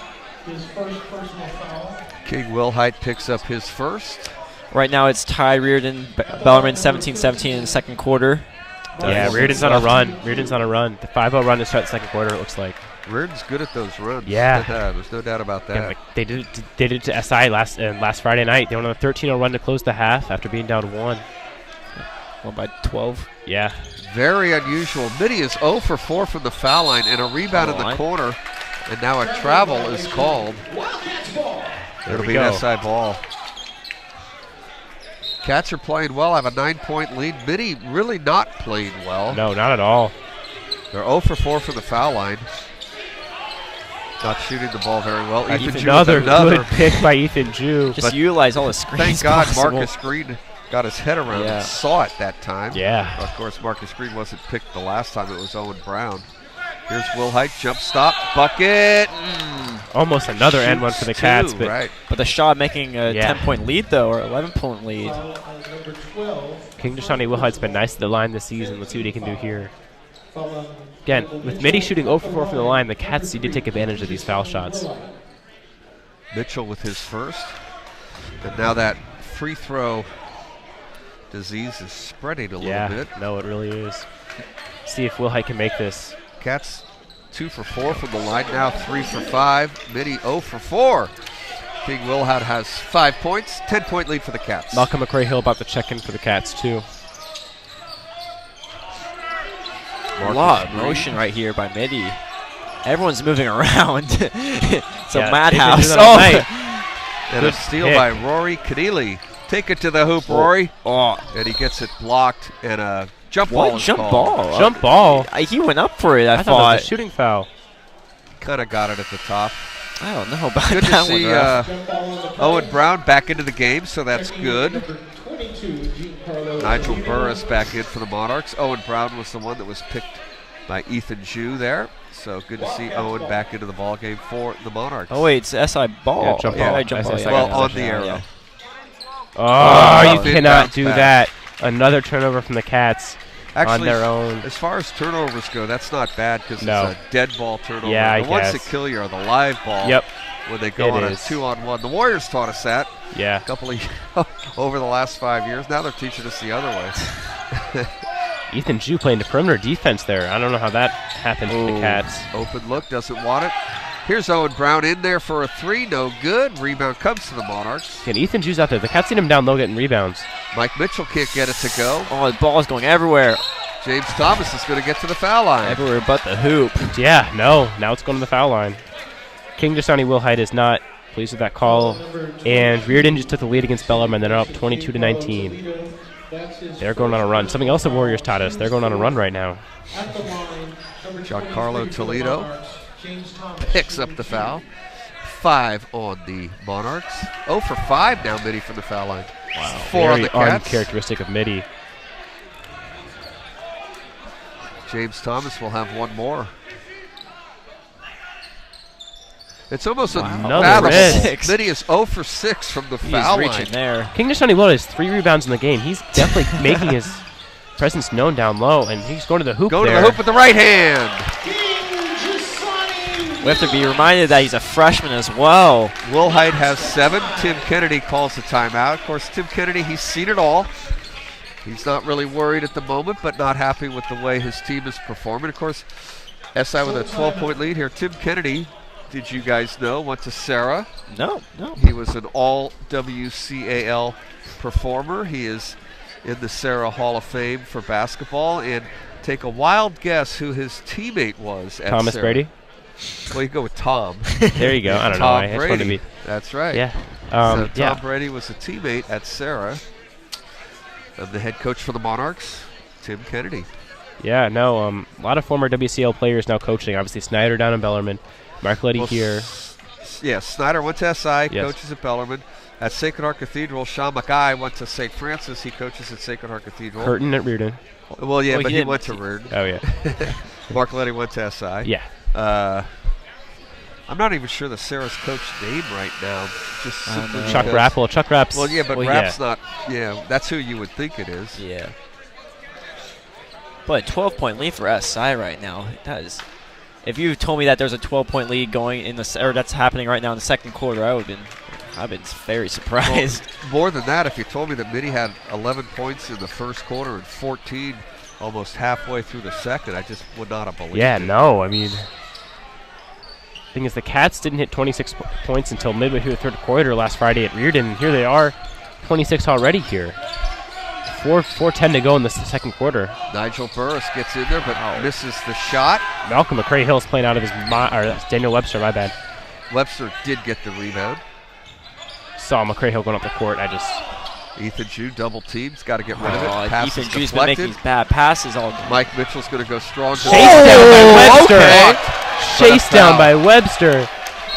his first personal foul. King Wilhite picks up his first. Right now it's Ty Reardon, Bellarmine 17-17 in the second quarter. Yeah, Reardon's on a run. Reardon's on a run. The 5-0 run to start the second quarter, it looks like. Reardon's good at those runs. Yeah. There's no doubt about that. And like they did it to SI last Friday night. They went on a 13-0 run to close the half after being down 1. One by 12. Yeah. Very unusual. Mitty is 0 for 4 from the foul line and a rebound in the corner. And now a travel is called. It'll be an SI ball. Cats are playing well, have a 9-point lead. Mitty really not playing well. No, not at all. They're 0 for 4 from the foul line. Not shooting the ball very well. Ethan Jew another with another good pick by Ethan Jew. Just utilize all the screens. Thank God possible. Marcus Green got his head around and saw it that time. Yeah. Of course, Marcus Green wasn't picked the last time. It was Owen Brown. Here's Will Height, jump stop, bucket. Almost another and one for the Cats. But right. But the shot making a 10-point lead, though, or 11-point lead. King Deshani Wilhite's been nice at the line this season. Let's see what he can do here. Again, with Mitty shooting 0 for 4 from the line, the Cats did take advantage of these foul shots. Mitchell with his first. And now that free throw disease is spreading a little bit. No, it really is. See if Wilhite can make this. Cats 2 for 4 from the line now, 3 for 5. Mitty 0 for 4. King Wilhite has 5 points, 10-point lead for the Cats. Malcolm McRae-Hill about to check in for the Cats, too. A lot of motion right here by Mitty. Everyone's moving around. It's a madhouse. And a steal by Rory Kadili. Take it to the hoop, Rory. And he gets it blocked, and a jump ball is called. Jump ball? He went up for it, I thought it was a shooting foul. Kind of got it at the top. I don't know about good that to see Owen Brown back into the game, so that's good. Nigel Burris back in for the Monarchs. Owen Brown was the one that was picked by Ethan Jew there. So good to see Owen back into the ball game for the Monarchs. Oh wait, it's SI ball. Yeah, jump ball. Jump ball. Well, on the arrow. Yeah. Oh, you cannot do that. Another turnover from the Cats. Actually, on their own. As far as turnovers go, that's not bad because it's a dead ball turnover. Yeah, the ones that kill you are the live ball. Yep. When they go on a 2-on-1. The Warriors taught us that. Yeah. A couple of over the last 5 years. Now they're teaching us the other way. Ethan Jew playing the perimeter defense there. I don't know how that happened to the Cats. Open look, doesn't want it. Here's Owen Brown in there for a 3, no good. Rebound comes to the Monarchs. And Ethan Jew's out there. The Cats seen him down low getting rebounds. Mike Mitchell can't get it to go. Oh, the ball is going everywhere. James Thomas is going to get to the foul line. Everywhere but the hoop. Yeah, no. Now it's going to the foul line. King Dasani Wilhite is not pleased with that call. And Reardon just took the lead against Bellarmine. They're up 22-19. They're going on a run. Something else the Warriors taught us. They're going on a run right now. Giancarlo Toledo picks up the foul. 5 on the Monarchs. 0 for 5 now, Mitty, from the foul line. Wow. 4 on the Cats. Uncharacteristic of Mitty. James Thomas will have 1 more. It's almost another red. Mitty is 0 for 6 from the foul line. He's reaching there. King Dashani Will has 3 rebounds in the game. He's definitely making his presence known down low, and he's going to the hoop Going to the hoop with the right hand. We have to be reminded that he's a freshman as well. Will Height has 7. Tim Kennedy calls the timeout. Of course, Tim Kennedy, he's seen it all. He's not really worried at the moment, but not happy with the way his team is performing. Of course, SI with a 12-point lead here. Tim Kennedy, did you guys know, went to Sarah. No. He was an all WCAL performer. He is in the Sarah Hall of Fame for basketball. And take a wild guess who his teammate was at Thomas Sarah. Brady? Well, you go with Tom. There you go. I don't know. Tom I just Brady. wanted to be. That's right. Yeah. So Tom Brady was a teammate at Sarah. And the head coach for the Monarchs, Tim Kennedy. Yeah, no, a lot of former WCL players now coaching. Obviously, Snyder down in Bellarmine, Mark Letty here. Yeah, Snyder went to SI, Yes. coaches at Bellarmine. At Sacred Heart Cathedral, Sean Mackay went to St. Francis. He coaches at Sacred Heart Cathedral. Curtin at Reardon. Well, yeah, Well, but he he didn't- went to Reardon. Oh, yeah. Mark Letty went to SI. Yeah. I'm not even sure the Sarah's coach name right now. Just simply Chuck because- Rappel. Chuck Rapp's. Well, yeah, but well, Rapp's not. Yeah, that's who you would think it is. Yeah. But a 12-point lead for SI right now. That is. If you told me that there's a 12-point lead going in or that's happening right now in the second quarter, I've been very surprised. Well, more than that, if you told me that Mitty had 11 points in the first quarter and 14 almost halfway through the second, I just would not have believed it. Yeah, no, I mean. Thing is, the Cats didn't hit 26 points until midway through the third quarter last Friday at Reardon. And here they are, 26 already here. 4:10 to go in the second quarter. Nigel Burris gets in there, but misses the shot. Malcolm McCray-Hill's playing out of his mind. Or that's Daniel Webster, my bad. Webster did get the rebound. Saw McCray-Hill going up the court. Ethan Jew double teams, got to get rid of it. Oh, Pass is Ethan Drew's been making deflected. these bad passes all game. Mike Mitchell's going to go strong. Chase down by Webster. Okay. Chase down by Webster.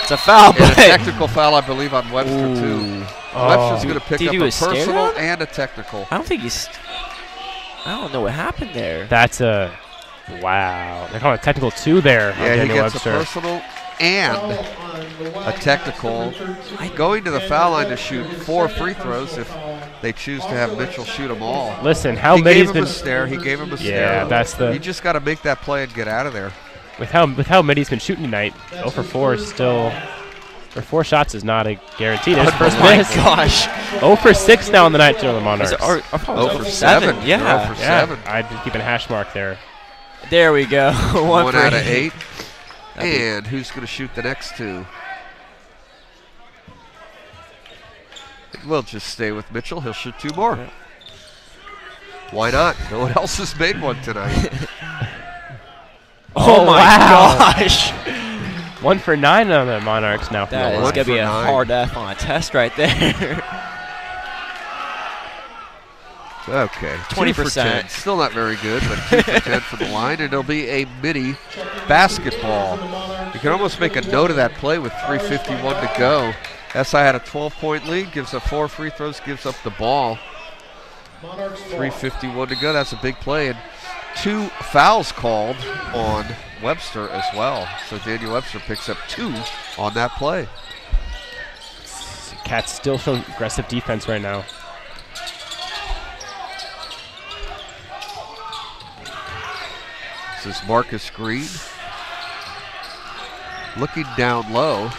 It's a foul, And but a technical foul, I believe, on Webster, too. Webster's going to pick Did up he do a a stare personal down? and a technical. I don't think he's. I don't know what happened there. That's a wow. They're calling a technical 2 there. Yeah, on he Daniel gets Webster. a personal and a technical. Going to the foul line to shoot 4 free throws if they choose to have Mitchell shoot them all. Listen, how He Mitty's gave him been a stare. He gave him a stare. Yeah, that's the. You just got to make that play and get out of there. With how Mitty's been shooting tonight, 0 for 4 is still. Or 4 shots is not a guarantee. There's first Oh my miss. gosh. 0 for 6 now in the night for the Monarchs. 0 for 7. Yeah. 0 for Yeah, 7. I'd be keeping a hash mark there. There we go. 1 for out of 8. And who's going to shoot the next 2? We'll just stay with Mitchell. He'll shoot 2 more. Why not? No one else has made one tonight. Oh my gosh. 1 for 9 on the Monarchs now. That is one going to for be a 9. hard F on a test right there. Okay. 20%. 2 for 10. Still not very good, but 2 for 10 for the line. And it'll be a Mitty basketball. You can almost make a note of that play with 3:51 to go. SI had a 12-point lead, gives up 4 free throws, gives up the ball. 3:51 to go. That's a big play. And 2 fouls called on Webster as well. So Daniel Webster picks up 2 on that play. Cats still showing aggressive defense right now. This is Marcus Green. Looking down low.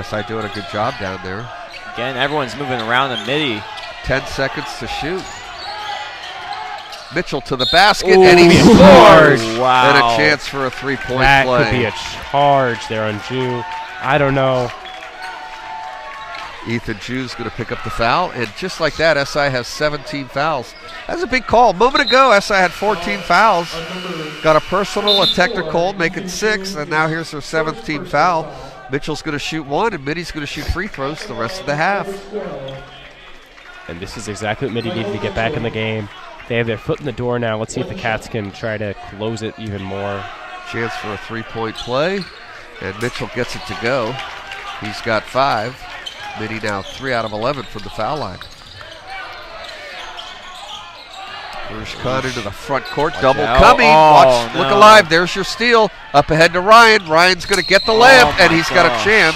SI doing a good job down there. Again, everyone's moving around the Mitty. 10 seconds to shoot. Mitchell to the basket, Ooh, and he could be a scores! charge. Wow. And a chance for a 3-point That play. could be a charge there on Jew. I don't know. Ethan Jew's going to pick up the foul, and just like that, SI has 17 fouls. That's a big call. A moment ago, SI had 14 fouls. Got a personal, a technical, make it 6, and now here's their 7th team foul. Mitchell's going to shoot 1, and Mitty's going to shoot free throws the rest of the half. And this is exactly what Mitty needed to get back in the game. They have their foot in the door now. Let's see if the Cats can try to close it even more. Chance for a 3-point play, and Mitchell gets it to go. He's got 5. Mitty now 3 out of 11 from the foul line. Khan into the front court, double out. coming. Oh, Watch, no. look alive. There's your steal. Up ahead to Ryan. Ryan's going to get the layup, and he's got a chance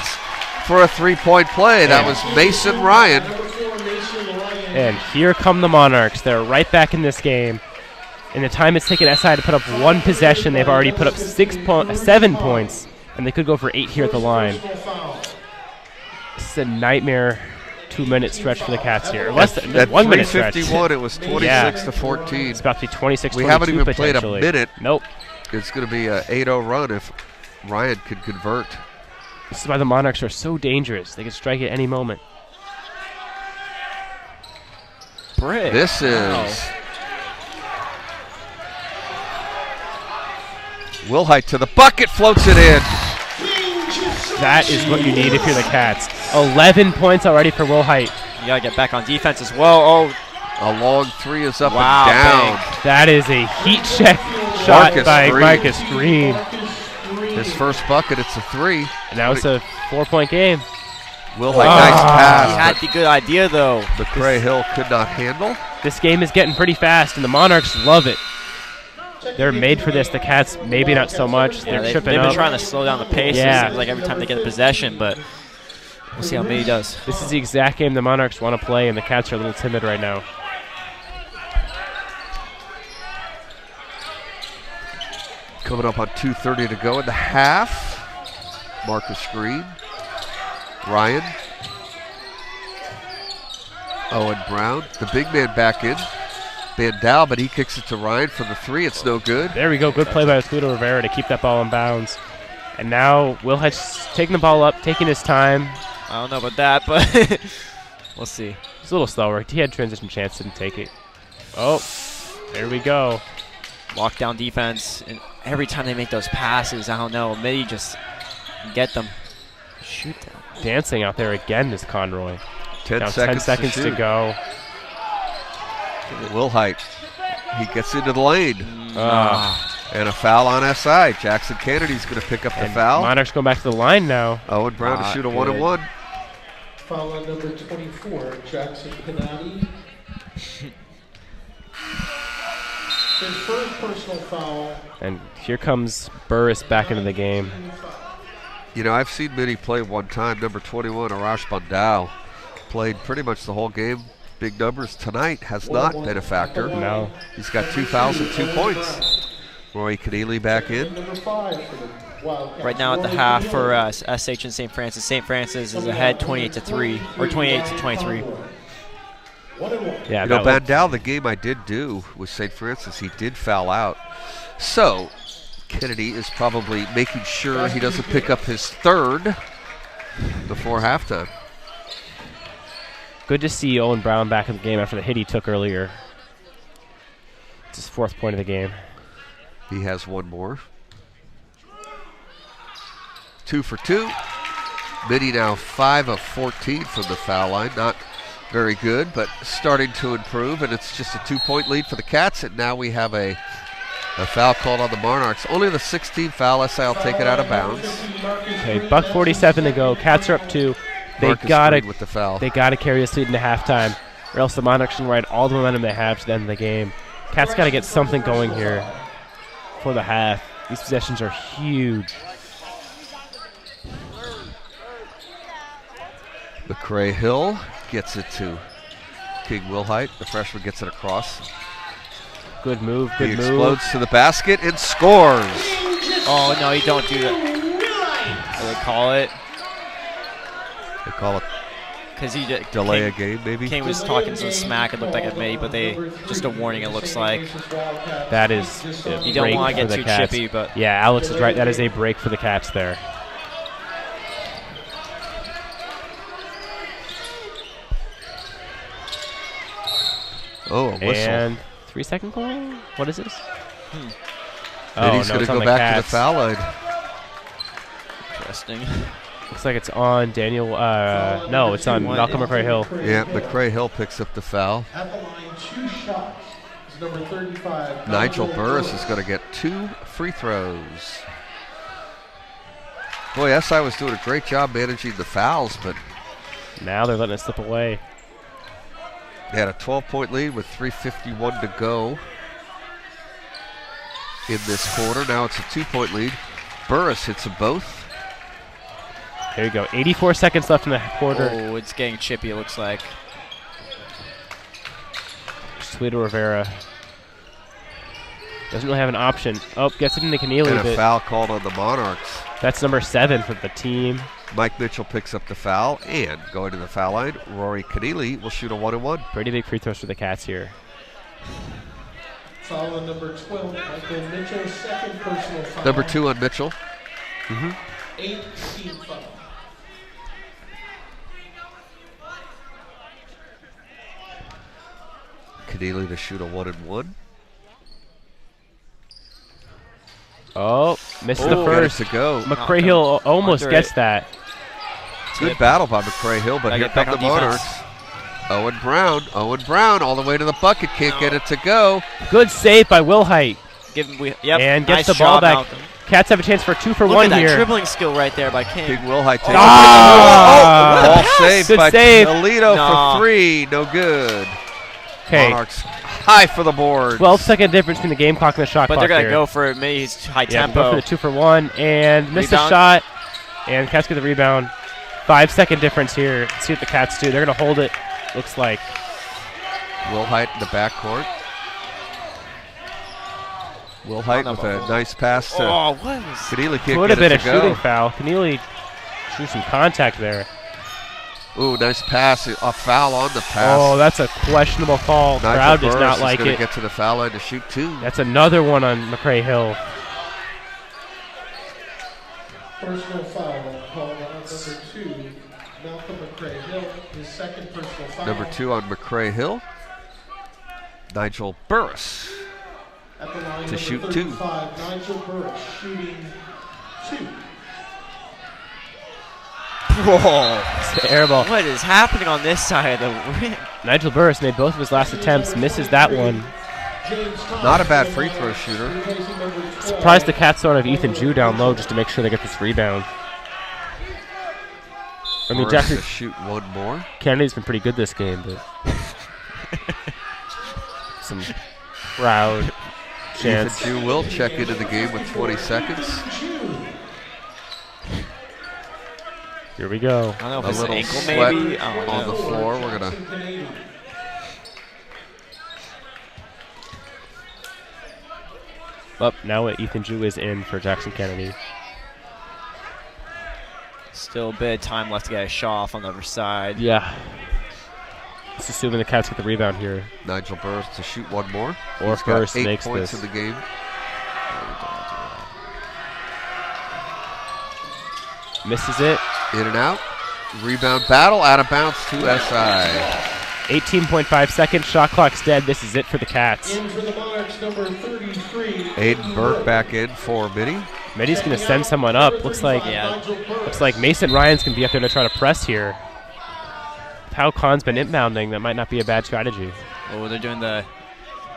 for a 3-point play. That was Mason Ryan. And here come the Monarchs. They're right back in this game. In the time it's taken SI to put up one possession, they've already put up 7 points, and they could go for 8 here at the line. This is a nightmare 2-minute stretch for the Cats here. Less than at 1 minute stretch. 3:51, it was 26 to 14. It's about to be 26-22 We haven't even played a potentially. minute. Nope. It's going to be an 8-0 run if Ryan could convert. This is why the Monarchs are so dangerous. They can strike at any moment. Brick. This is Wilhite to the bucket, floats it in. That is what you need if you're the Cats. 11 points already for Wilhite. You got to get back on defense as well. Oh, A long three is up Wow, and down. big. That is a heat check shot Marcus by Green. Marcus Green. His first bucket, it's a 3. And now it's a 4-point game. Wilhite, nice he pass. had the good idea, though. McCray Hill could not handle. This game is getting pretty fast, and the Monarchs love it. They're made for this. The Cats, maybe not so much. Yeah, They're they've tripping been up. trying to slow down the pace. Yeah. It seems like every time they get a possession, but we'll see how Mitty does. This is the exact game the Monarchs want to play, and the Cats are a little timid right now. Coming up on 2:30 to go in the half. Marcus Green. Ryan. Owen Brown. The big man back in. Bandal, but he kicks it to Ryan for the 3. It's no good. There we go. Good play by Escudo Rivera to keep that ball in bounds. And now Wilhite's taking the ball up, taking his time. I don't know about that, but we'll see. It's a little slower. He had transition chance, didn't take it. Oh, there we go. Lockdown defense, and every time they make those passes, I don't know, Mitty just get them. Shoot them. Dancing out there again is Conroy. 10 Now seconds, 10 seconds to go. Wilhite. He gets into the lane. Ah. And a foul on SI. Jackson Kennedy's going to pick up the And foul. Monarchs going back to the line now. Owen Brown to Not shoot a good. 1-1. Foul on number 24, Jackson Pinati. His first personal foul. And here comes Burris back into the game. You know, I've seen Mitty play one time. Number 21, Arash Bandal, played pretty much the whole game. Big numbers tonight. Has not been a factor. No. He's got 2 fouls and 2 points. Roy Keneally back in. Number 5 for the Wildcats. Right now at the half for SH and St. Francis. St. Francis is ahead 28-3, or 28-23. 1-1. Yeah, You know, that looked- Bandal, the game I did do with St. Francis, he did foul out. So, Kennedy is probably making sure he doesn't pick up his 3rd before halftime. good to see Owen Brown back in the game after the hit he took earlier. It's his 4th point of the game. He has 1 more. 2 for 2. Mitty now 5 of 14 from the foul line. Not very good, but starting to improve, and it's just a 2-point lead for the Cats, and now we have a foul called on the Monarchs. Only the 16th foul. SI will take it out of bounds. Okay, buck 47 to go. Cats are up 2. They Marcus gotta Green with the foul. They gotta carry this lead into halftime, or else the Monarchs can ride all the momentum they have to the end of the game. Cats gotta get something going here for the half. These possessions are huge. McCray Hill gets it to King Wilhite. The freshman gets it across. Good move, He good move. explodes to the basket and scores. Oh, no, you don't do that. What do they call it? They call it Because he just delay a game, maybe. King was talking some smack. It looked like a Mitty, but they just a warning. It looks like That is a you don't break want to for get the too Cats. chippy, but Yeah, Alex is right. That is a break for the Cats there. Oh, a whistle. And 3-second call? What is this? And he's no, going to it's on go the back to the Cats. foul line. interesting. Looks like it's on Daniel. No, it's on Malcolm McCray Hill. Yeah, McCray Hill picks up the foul. At the line, 2 shots. Is number 35. Nigel Burris is going to get 2 free throws. Boy, SI was doing a great job managing the fouls, but Now they're letting it slip away. they had a 12-point lead with 3:51 to go in this quarter. Now it's a 2-point lead. Burris hits them both. There you go. 84 seconds left in the quarter. Oh, it's getting chippy, it looks like. Toledo Rivera. Doesn't really have an option. Oh, gets it into Keneally. And a foul called on the Monarchs. That's number 7 for the team. Mike Mitchell picks up the foul, and going to the foul line, Rory Keneally will shoot a 1-and-1. Pretty big free throws for the Cats here. Foul on number 12, Michael Mitchell, second personal foul. Number 2 on Mitchell. 8th team foul. Keneally to shoot a 1-and-1. Oh, misses the first. To go. McCray Hill almost gets that. Good battle by McCray Hill, but here come the Monarchs. Owen Brown all the way to the bucket, can't get it to go. Good save by Will Height. And gets the ball back. Malcolm. Cats have a chance for 2 for Look 1 at that here. dribbling skill right there by King. King Will Height takes Ball saved Good by save. Toledo for 3, no good. Okay. Monarchs high for the board. 12-second difference between the game clock and the shot But clock they're going here. to go for Mitty's high Yeah, tempo. go for the 2 for 1 and miss the Rebound. shot. And Cats get the rebound. 5-second difference here. Let's see what the Cats do. They're going to hold it, looks like. Will Height in the backcourt. Will Height with a nice pass to Oh, what was Keneally can't Could get have been it a to go. shooting foul. Keneally drew some contact there. Ooh, nice pass. A foul on the pass. Oh, that's a questionable call. Nigel Crowd does Burris not like is going it. to get to the foul line to shoot 2. That's another one on McCray Hill. Personal foul called on number 2, Malcolm McCray Hill, his second personal foul. Number 2 on McCray Hill. Nigel Burris At the line, to shoot 2. 35, Nigel Burris shooting 2. Whoa. It's the air ball. What is happening on this side of the rim? Nigel Burris made both of his last attempts, misses that one. Not a bad free throw shooter. Surprised the Cats don't have Ethan Jew down low just to make sure they get this rebound. I mean, Burris Jackson to shoot 1 more. Kennedy's been pretty good this game, but some crowd chance. Ethan Jew will check into the game with 20 seconds. Here we go. I don't know if A it's little ankle sweat maybe. on the floor. We're going to... Up now Ethan Jew is in for Jackson Kennedy. Still a bit of time left to get a shot off on the other side. Yeah. Just assuming the Cats get the rebound here. Nigel Burris to shoot 1 more. Or He's got Burris 8 makes points this. in the game. Misses it. In and out. Rebound battle. Out of bounds to SI. 18.5 seconds. Shot clock's dead. This is it for the Cats. In for the Monarchs, number 33. Aiden Burke back in for Mitty. Mitty's going to send someone up. Looks like Mason Ryan's going to be up there to try to press here. How Khan's been inbounding, that might not be a bad strategy. Oh, they're doing the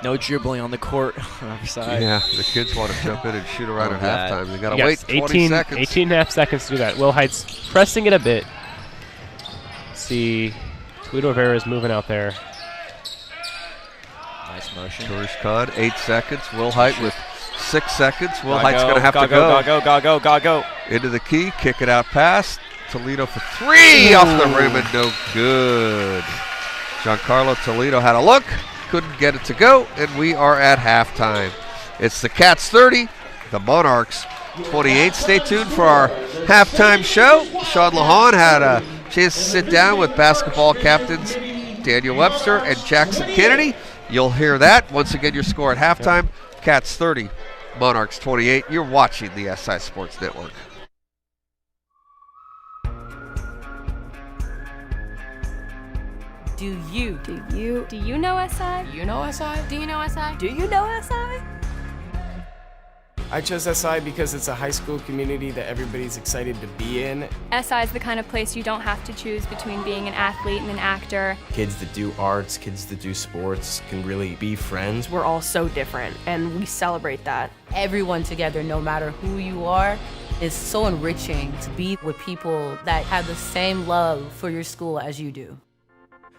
no dribbling on the court on the other side. Yeah, the kids want to jump in and shoot around at halftime. They got to Yes, wait 20 seconds. 18 and a half seconds to do that. Will Height's pressing it a bit. See, Toledo Rivera is moving out there. Nice motion. Turish Khan, 8 seconds. Will Height with 6 seconds. Will Height's Gotta going to have to go. Gotta go. Into the key, kick it out pass. Toledo for 3 off the rim and no good. Giancarlo Toledo had a look, couldn't get it to go, and we are at halftime. It's the Cats 30, the Monarchs 28. Stay tuned for our halftime show. Sean Lahan had a chance to sit down with basketball captains Daniel Webster and Jackson Kennedy. You'll hear that. Once again, your score at halftime, Cats 30, Monarchs 28. You're watching the SI Sports Network. Do you know SI? you know SI? Do you know SI? Do you know SI? I chose SI because it's a high school community that everybody's excited to be in. SI is the kind of place you don't have to choose between being an athlete and an actor. Kids that do arts, kids that do sports can really be friends. We're all so different, and we celebrate that. Everyone together, no matter who you are, is so enriching to be with people that have the same love for your school as you do.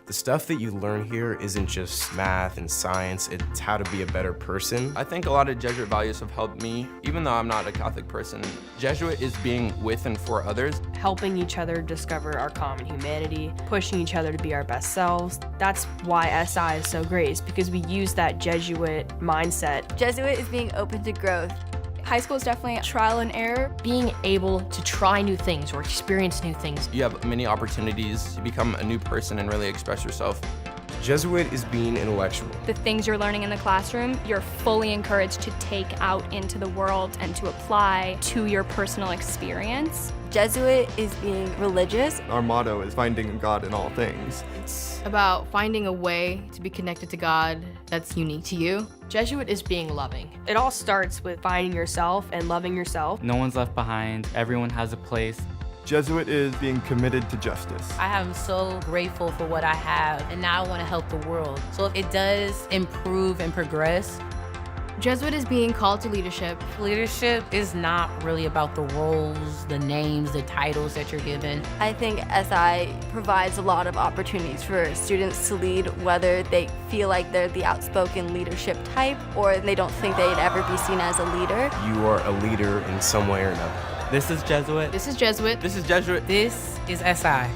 The stuff that you learn here isn't just math and science, it's how to be a better person. I think a lot of Jesuit values have helped me, even though I'm not a Catholic person. Jesuit is being with and for others. Helping each other discover our common humanity, pushing each other to be our best selves. That's why SI is so great, is because we use that Jesuit mindset. Jesuit is being open to growth. High school is definitely trial and error. Being able to try new things or experience new things. You have many opportunities to become a new person and really express yourself. Jesuit is being intellectual. The things you're learning in the classroom, you're fully encouraged to take out into the world and to apply to your personal experience. Jesuit is being religious. Our motto is finding God in all things. It's about finding a way to be connected to God that's unique to you. Jesuit is being loving. It all starts with finding yourself and loving yourself. No one's left behind. Everyone has a place. Jesuit is being committed to justice. I am so grateful for what I have, and now I want to help the world. So if it does improve and progress. Jesuit is being called to leadership. Leadership is not really about the roles, the names, the titles that you're given. I think SI provides a lot of opportunities for students to lead, whether they feel like they're the outspoken leadership type or they don't think they'd ever be seen as a leader. You are a leader in some way or another. This is Jesuit. This is Jesuit. This is Jesuit. This is SI.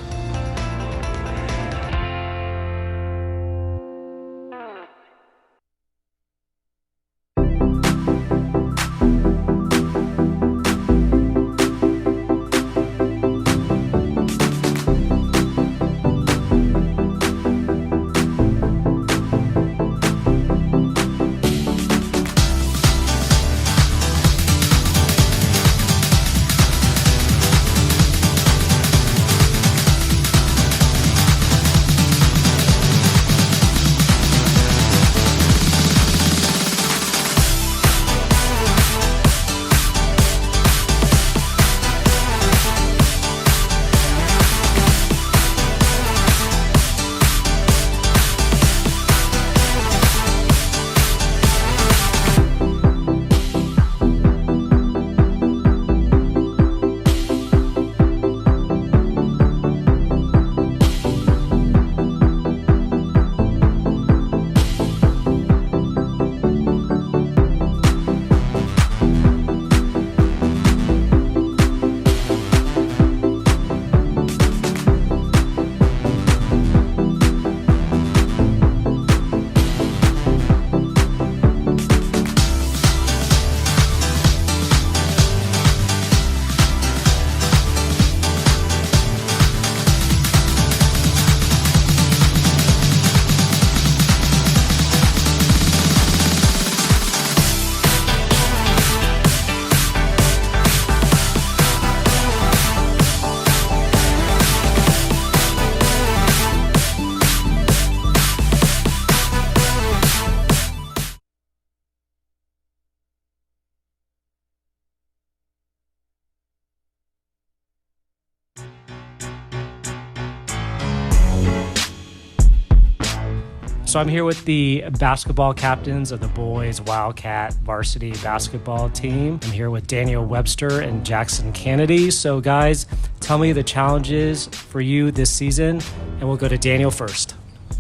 So I'm here with the basketball captains of the boys Wildcat varsity basketball team. I'm here with Daniel Webster and Jackson Kennedy. So guys, tell me the challenges for you this season, and we'll go to Daniel first.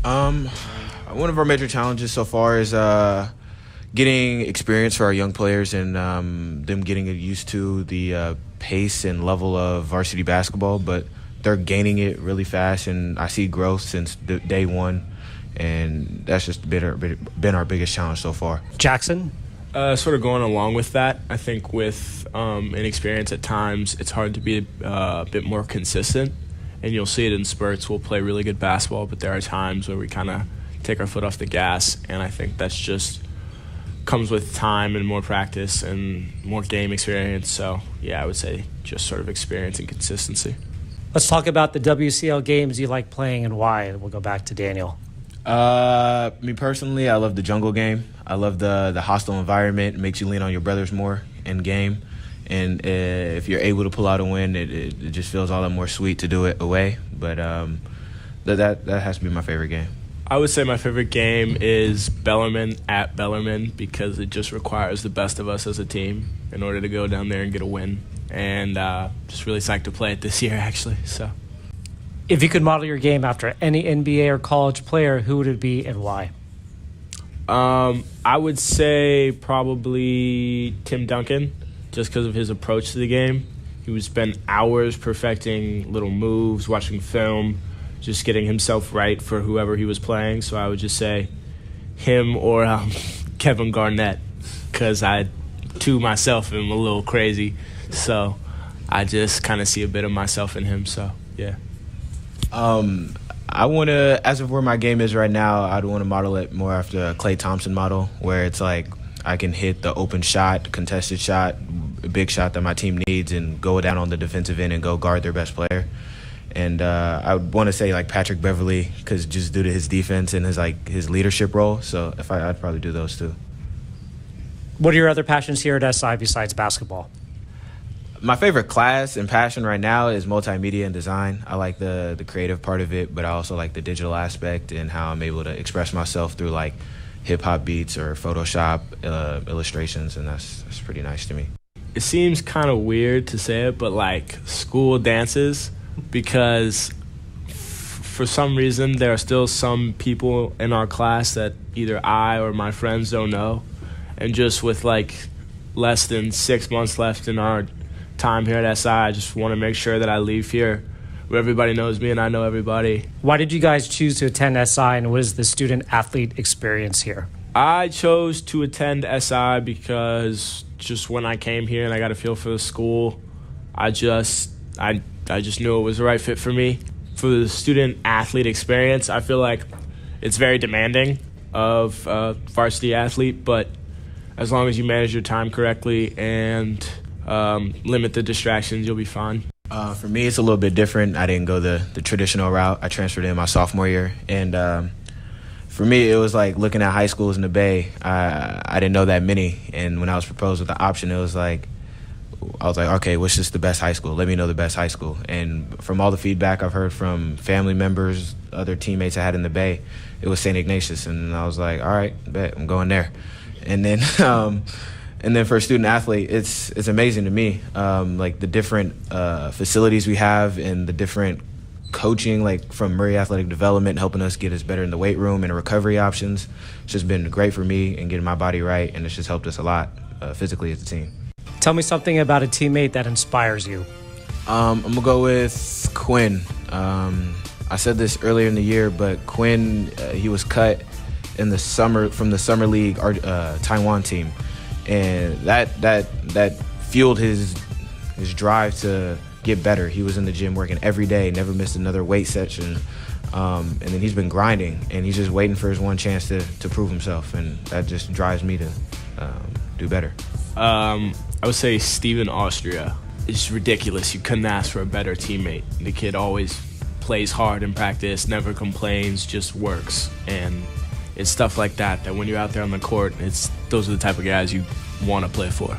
One of our major challenges so far is getting experience for our young players and them getting used to the pace and level of varsity basketball, but they're gaining it really fast, and I see growth since day one. And that's just been our biggest challenge so far. Jackson? Sort of going along with that, I think with inexperience at times, it's hard to be a bit more consistent. And you'll see it in spurts. We'll play really good basketball, but there are times where we kind of take our foot off the gas. And I think that's just comes with time and more practice and more game experience. So, yeah, I would say just sort of experience and consistency. Let's talk about the WCAL games you like playing and why. And we'll go back to Daniel. Me personally, I love the jungle game. I love the hostile environment. It makes you lean on your brothers more in game. And if you're able to pull out a win, it just feels all that more sweet to do it away. But that has to be my favorite game. I would say my favorite game is Bellarmine at Bellarmine because it just requires the best of us as a team in order to go down there and get a win. And just really psyched to play it this year, actually. So. If you could model your game after any NBA or college player, who would it be and why? I would say probably Tim Duncan, just because of his approach to the game. He would spend hours perfecting little moves, watching film, just getting himself right for whoever he was playing. So I would just say him or Kevin Garnett, because I, too, myself am a little crazy. So I just kind of see a bit of myself in him. So, yeah. I want to, as of where my game is right now, I'd want to model it more after a Klay Thompson model, where it's like I can hit the open shot, contested shot, a big shot that my team needs, and go down on the defensive end and go guard their best player. And I would want to say like Patrick Beverley, because just due to his defense and his leadership role. So I'd probably do those two. What are your other passions here at SI besides basketball? My favorite class and passion right now is multimedia and design. I like the creative part of it, but I also like the digital aspect and how I'm able to express myself through like hip-hop beats or Photoshop illustrations, and that's pretty nice to me. It seems kind of weird to say it, but like school dances, because for some reason there are still some people in our class that either I or my friends don't know, and just with like less than 6 months left in our time here at SI, I just want to make sure that I leave here where everybody knows me and I know everybody. Why did you guys choose to attend SI, and what is the student-athlete experience here? I chose to attend SI because just when I came here and I got a feel for the school, I just knew it was the right fit for me. For the student-athlete experience, I feel like it's very demanding of a varsity athlete, but as long as you manage your time correctly and limit the distractions, you'll be fine. For me, it's a little bit different. I didn't go the traditional route. I transferred in my sophomore year, and for me, it was like looking at high schools in the Bay. I didn't know that many, and when I was proposed with the option, I was like, okay, what's just the best high school? Let me know the best high school. And from all the feedback I've heard from family members, other teammates I had in the Bay, it was St. Ignatius, and I was like, all right, bet, I'm going there. And then for a student athlete, it's amazing to me, like the different facilities we have and the different coaching, like from Murray Athletic Development, helping us get us better in the weight room and recovery options. It's just been great for me and getting my body right, and it's just helped us a lot physically as a team. Tell me something about a teammate that inspires you. I'm going to go with Quinn. I said this earlier in the year, but Quinn, he was cut in the summer from the summer league Taiwan team, and that fueled his drive to get better. He was in the gym working every day, never missed another weight session, and then he's been grinding, and he's just waiting for his one chance to prove himself, and that just drives me to do better. I would say Steven Austria. It's ridiculous. You couldn't ask for a better teammate. The kid always plays hard in practice, never complains, just works. And it's stuff like that when you're out there on the court, those are the type of guys you want to play for.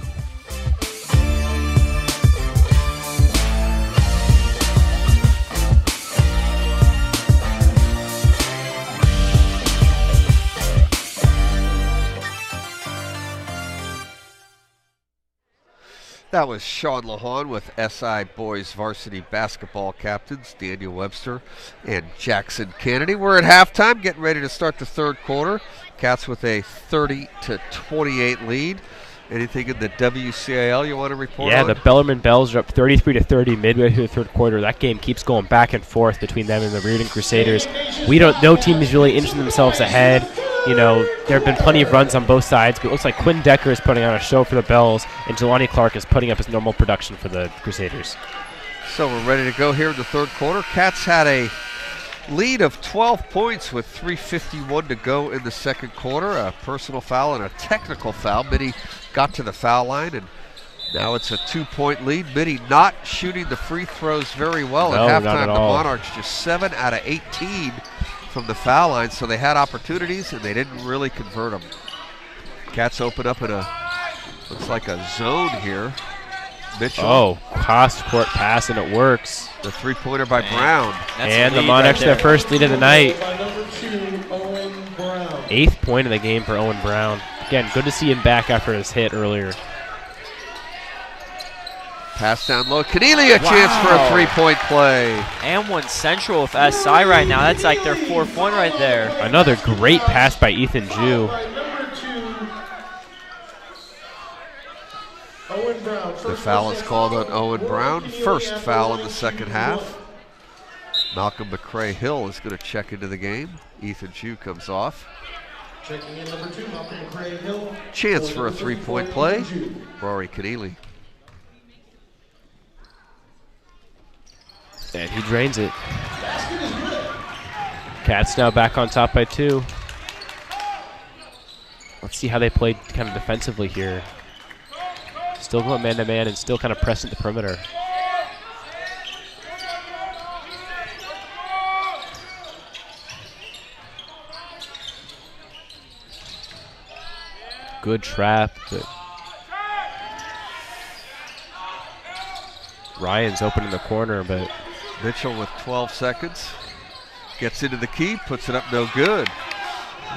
That was Sean Lahan with SI boys varsity basketball captains Daniel Webster and Jackson Kennedy. We're at halftime, getting ready to start the third quarter. Cats with a 30-28 lead. Anything in the WCAL you want to report on? Yeah, the Bellarmine Bells are up 33-30 midway through the third quarter. That game keeps going back and forth between them and the Reardon Crusaders. No team is really inching themselves ahead. You know, there have been plenty of runs on both sides, but it looks like Quinn Decker is putting on a show for the Bells, and Jelani Clark is putting up his normal production for the Crusaders. So we're ready to go here in the third quarter. Cats had a lead of 12 points with 3:51 to go in the second quarter. A personal foul and a technical foul. Mitty got to the foul line, and now it's a 2-point lead. Mitty not shooting the free throws very well at halftime. The Monarchs just 7 out of 18 from the foul line, so they had opportunities and they didn't really convert them. Cats open up in looks like a zone here. Mitchell. Oh, cross-court pass, and it works. The three-pointer by Brown. And the Monarchs their first lead of the night. 8th point of the game for Owen Brown. Again, good to see him back after his hit earlier. Pass down low. Keneally, a chance for a three-point play. And one central with SI right now. That's like their fourth one right there. Another great pass by Ethan Jew. The foul is called on Owen Brown. First foul in the second half. Malcolm McCray-Hill is going to check into the game. Ethan Jew comes off. Checking in number 2, Malcolm McCray-Hill. Chance for a three-point play. Rory Keneally. And he drains it. Cats now back on top by 2. Let's see how they played kind of defensively here. Still going man-to-man and still kind of pressing the perimeter. Good trap, but Ryan's open in the corner, but Mitchell with 12 seconds. Gets into the key, puts it up, no good.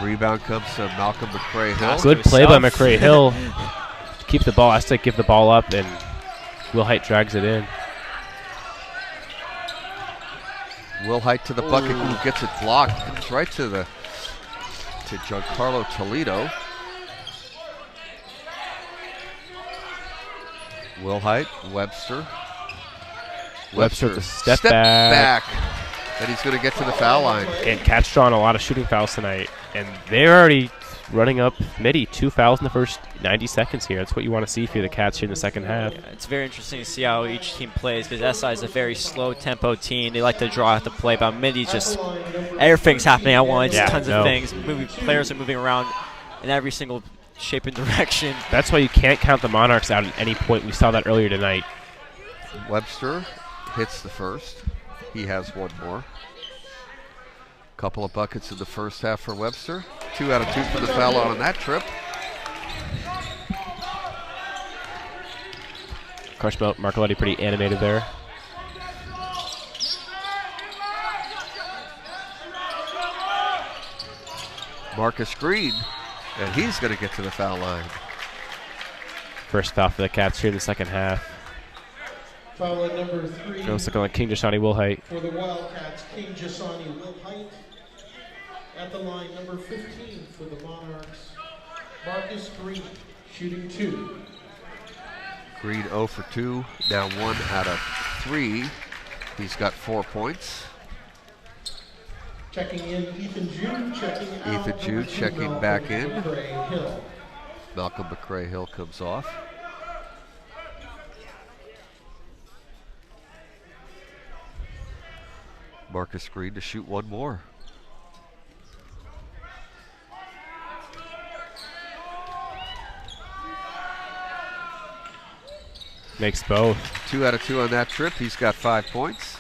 Rebound comes to Malcolm McCray-Hill. Good play by McCray-Hill. To keep the ball, has to give the ball up, and Wilhite drags it in. Wilhite to the bucket, who gets it blocked. Comes right to Giancarlo Toledo. Wilhite, Webster. Webster with a step back. And he's going to get to the foul line. And Cats drawing a lot of shooting fouls tonight. And they're already running up Mitty. 2 fouls in the first 90 seconds here. That's what you want to see for the Cats here in the second half. Yeah, it's very interesting to see how each team plays because SI is a very slow tempo team. They like to draw out the play, but Mitty's just everything's happening at once. Tons of things. Players are moving around in every single shape and direction. That's why you can't count the Monarchs out at any point. We saw that earlier tonight. Webster hits the first. He has one more. Couple of buckets in the first half for Webster. 2 out of 2 for the foul out on that trip. Crush Marcoletti pretty animated there. Marcus Green, and he's going to get to the foul line. First foul for the Cats here in the second half. Foul at number 3. Goes looking like King Jasani Wilhite. For the Wildcats, King Jasani Wilhite. At the line, number 15 for the Monarchs, Marcus Green, shooting 2. Green 0 for 2, now 1 out of 3. He's got 4 points. Checking in, Ethan Jew, checking out. Ethan Jew checking back in. McCray-Hill. Malcolm McCray-Hill comes off. Marcus Green to shoot one more. Makes both. 2 out of 2 on that trip. He's got 5 points.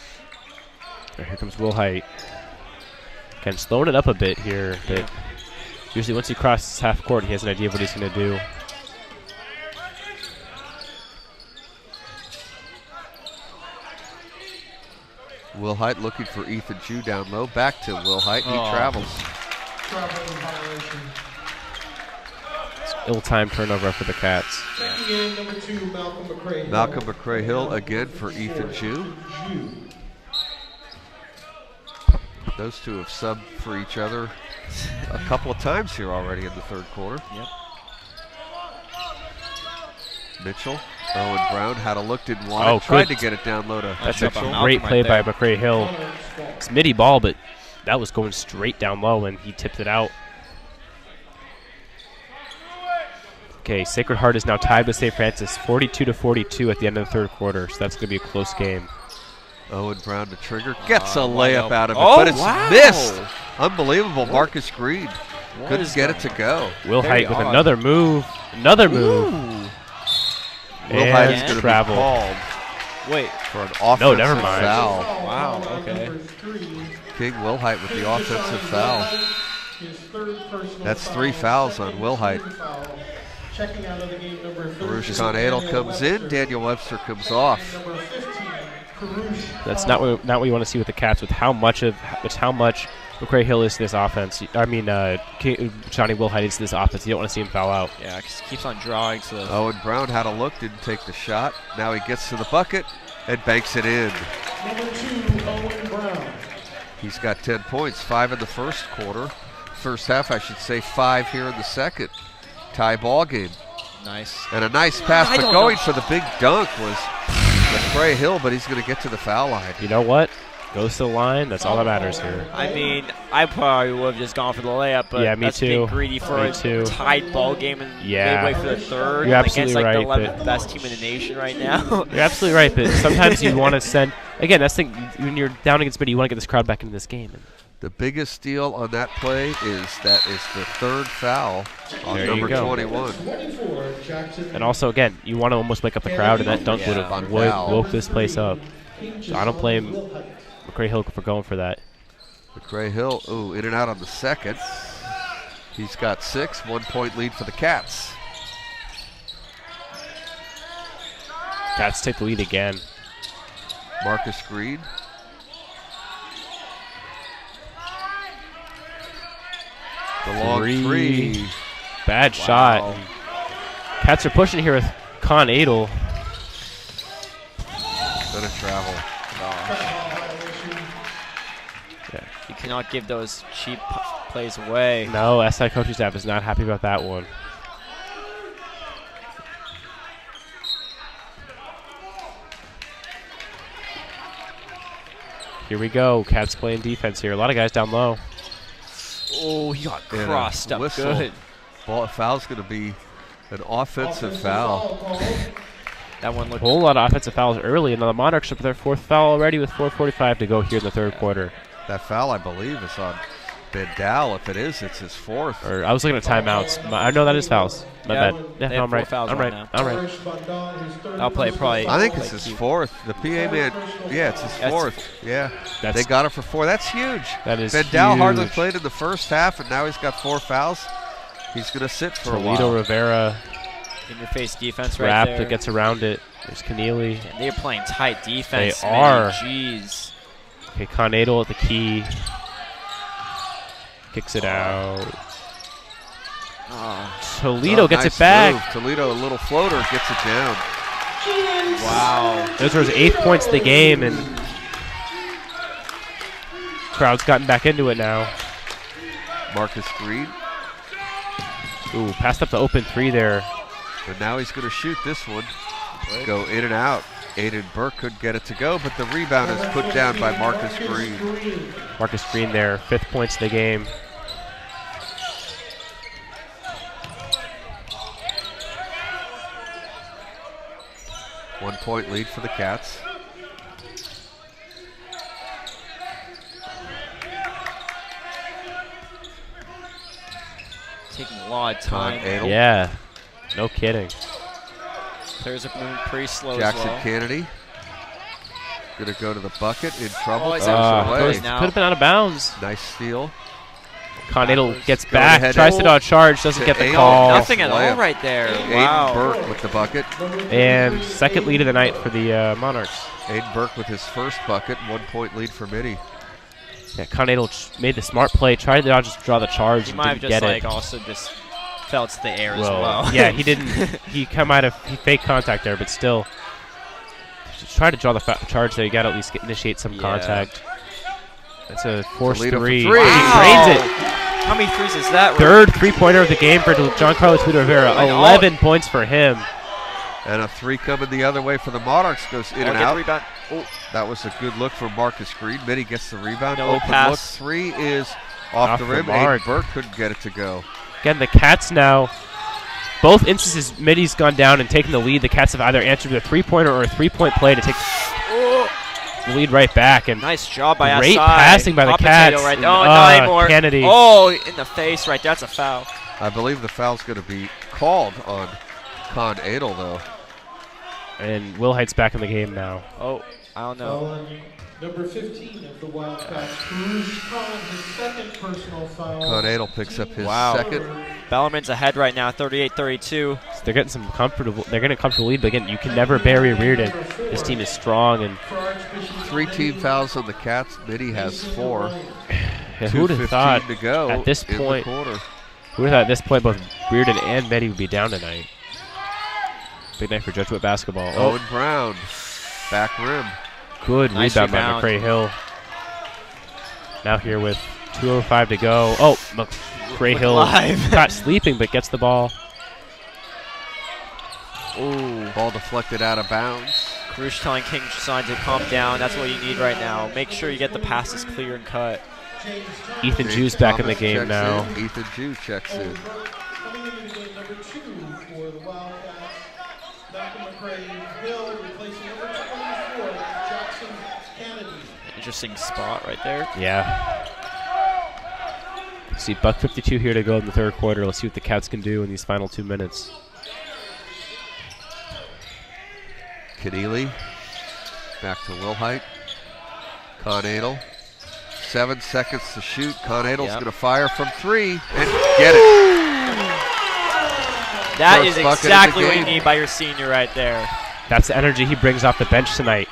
Here comes Wilhite. Kind of slowing it up a bit here, but usually once he crosses half court, he has an idea of what he's going to do. Wilhite looking for Ethan Jew down low. Back to Wilhite. He travels. Traveling violation. Ill-timed turnover for the Cats. Checking in, number 2, Malcolm McCray-Hill. Malcolm McCray-Hill again for Ethan Jew. Those two have subbed for each other a couple of times here already in the third quarter. Yep. Mitchell, Owen Brown had a look, didn't want it, tried to get it down low to That's Mitchell. a great play by McCray-Hill. It's Mitty ball, but that was going straight down low, and he tipped it out. Okay, Sacred Heart is now tied with St. Francis, 42-42 at the end of the third quarter, so that's going to be a close game. Owen Brown to trigger, gets a layup out of it, but it's missed. Unbelievable, Marcus Green. Couldn't get it to go. Wilhite with another move. Another move. Wilhite is going to be travel. called. Wait. For an offensive No, never mind. foul. Wow, okay. King Wilhite with the offensive foul. That's 3 fouls on Wilhite. Checking out of the game, number 13. Baruch Khan Adel comes in, Daniel Webster comes off. Number 15, That's not what you want to see with the Cats. With how much McCray Hill is to this offense. I mean, Johnny Wilhite is to this offense. You don't want to see him foul out. Yeah, he keeps on drawing to the. Owen Brown had a look, didn't take the shot. Now he gets to the bucket and banks it in. Number 2, Owen Brown. He's got 10 points, 5 in the first quarter. First half, I should say, 5 here in the second. Tie ball game. Nice. And a nice pass, but going for the big dunk was McCray Hill, but he's going to get to the foul line. You know what? Goes to the line. That's all that matters here. I mean, I probably would have just gone for the layup, but yeah, me that's too. being greedy for a tied ball game and midway for the third. You're absolutely against, right. the 11th best team in the nation right now. You're absolutely right, but sometimes you want to send. Again, that's the thing. When you're down against Mitty, you want to get this crowd back into this game. The biggest deal on that play is that is the third foul on There number you go. 21. And also, again, you want to almost wake up the crowd, and that dunk would have woke this place up. So I don't blame McCray Hill for going for that. McCray Hill, in and out on the second. He's got 6, 1 point lead for the Cats. Cats take the lead again. Marcus Green. The long three. Bad shot. Cats are pushing here with Con Adel. Gonna travel. Yeah. You cannot give those cheap plays away. No, SI coaching staff is not happy about that one. Here we go. Cats playing defense here. A lot of guys down low. Oh, he got crossed up whistle. good. Foul's going to be an offensive foul. That one A looked. whole lot of offensive fouls early, and the Monarchs are their 4th foul already with 4:45 to go here in the third quarter. That foul, I believe, is on Bedell. If it is, it's his 4th. Or I was looking at timeouts. I know that is fouls. My bad. Yeah, they no, have I'm right. 4 fouls I'm right right. now. I'm right. I'll play probably. I think it's his 4th. The PA man, yeah, it's his 4th. Yeah, they got it for 4. That's huge. That is Bedell huge. hardly played in the first half, and now he's got 4 fouls. He's going to sit for a while. Toledo Rivera. In your face defense right there. Raptor gets around it. There's Keneally. And they're playing tight defense. They are. Jeez. Okay, Con Adel at the key. Kicks it out. Toledo gets nice it back. Move. Toledo, a little floater, gets it down. Wow. Those were his 8th points of the game, and crowd's gotten back into it now. Marcus Green. Ooh, passed up the open 3 there. But now he's going to shoot this one. Go in and out. Aiden Burke could get it to go, but the rebound is put down by Marcus Green. Marcus Green there, 5th points of the game. One point lead for the Cats. Taking a lot of time. Yeah, no kidding. Players are moving pretty slow Jackson as well. Kennedy going to go to the bucket, in trouble. Oh, he's away. Could have been out of bounds. Nice steal. Con Adel gets Go back, ahead. tries to dodge charge, doesn't get the Aiden. call. Nothing at all right there. Wow. Aiden Burke with the bucket. And second lead of the night for the Monarchs. Aiden Burke with his first bucket, 1 point lead for Mitty. Yeah, Con Adel made the smart play, tried to just draw the charge He and might have didn't just get it. also just fell to the air as well. Yeah, he didn't. He faked contact there, but still. Just try to draw the charge there. You got to at least initiate some contact. That's a forced Toledo for 3. three. He drains it. How many threes is that? Third 3-pointer of the game for John Carlos Toledo Rivera. 11 points for him. And a 3 coming the other way for the Monarchs, goes in and Get the out. rebound. Oh. That was a good look from Marcus Green. Mitty gets the rebound. No Open pass. look. 3 is off the rim. mark. Aiden Burke couldn't get it to go. Again, the Cats now, both instances, Mitty's gone down and taken the lead. The Cats have either answered with a 3-pointer or a 3-point play to take the lead right back. And nice job by great SI. passing by the Cats. Right. Oh, not anymore. Kennedy. Oh, in the face right there. That's a foul. I believe the foul's going to be called on Con Adel, though. And Will Hite's back in the game now. Oh, I don't know. Number 15 of the Wildcats, Rouge Khan, his second personal foul. Conadle picks up his second. Bellarmine's ahead right now, 38-32. So they're getting some comfortable. They're getting a comfortable lead, but again, you can never bury Reardon. This team is strong and 3 team fouls on the Cats. Mitty has 4. Yeah, who would have thought to go at this in point? The quarter. Who would have thought at this point both Reardon and Mitty would be down tonight? Big night for Jesuit basketball. Owen Brown, back rim. Good Nice rebound by rebound. McCray Hill. Now here with 2:05 to go. Oh, McCray Hill caught sleeping but gets the ball. Ooh. Ball deflected out of bounds. Karush telling King Sign to calm down. That's what you need right now. Make sure you get the passes clear and cut. Ethan Jew's back in the game checks now. in. Ethan Jew checks in. Coming into the game, number 2 for the Wildcats, Malcolm McCray Hill, replacing number 24, Jackson Kennedy. Interesting spot right there. Yeah. See, $1:52 here to go in the third quarter. Let's see what the Cats can do in these final 2 minutes. Keneally back to Wilhite. Conadle. 7 seconds to shoot. Conadle's going to fire from 3 and get it. That First is bucket exactly of the what you game. need by your senior right there. That's the energy he brings off the bench tonight.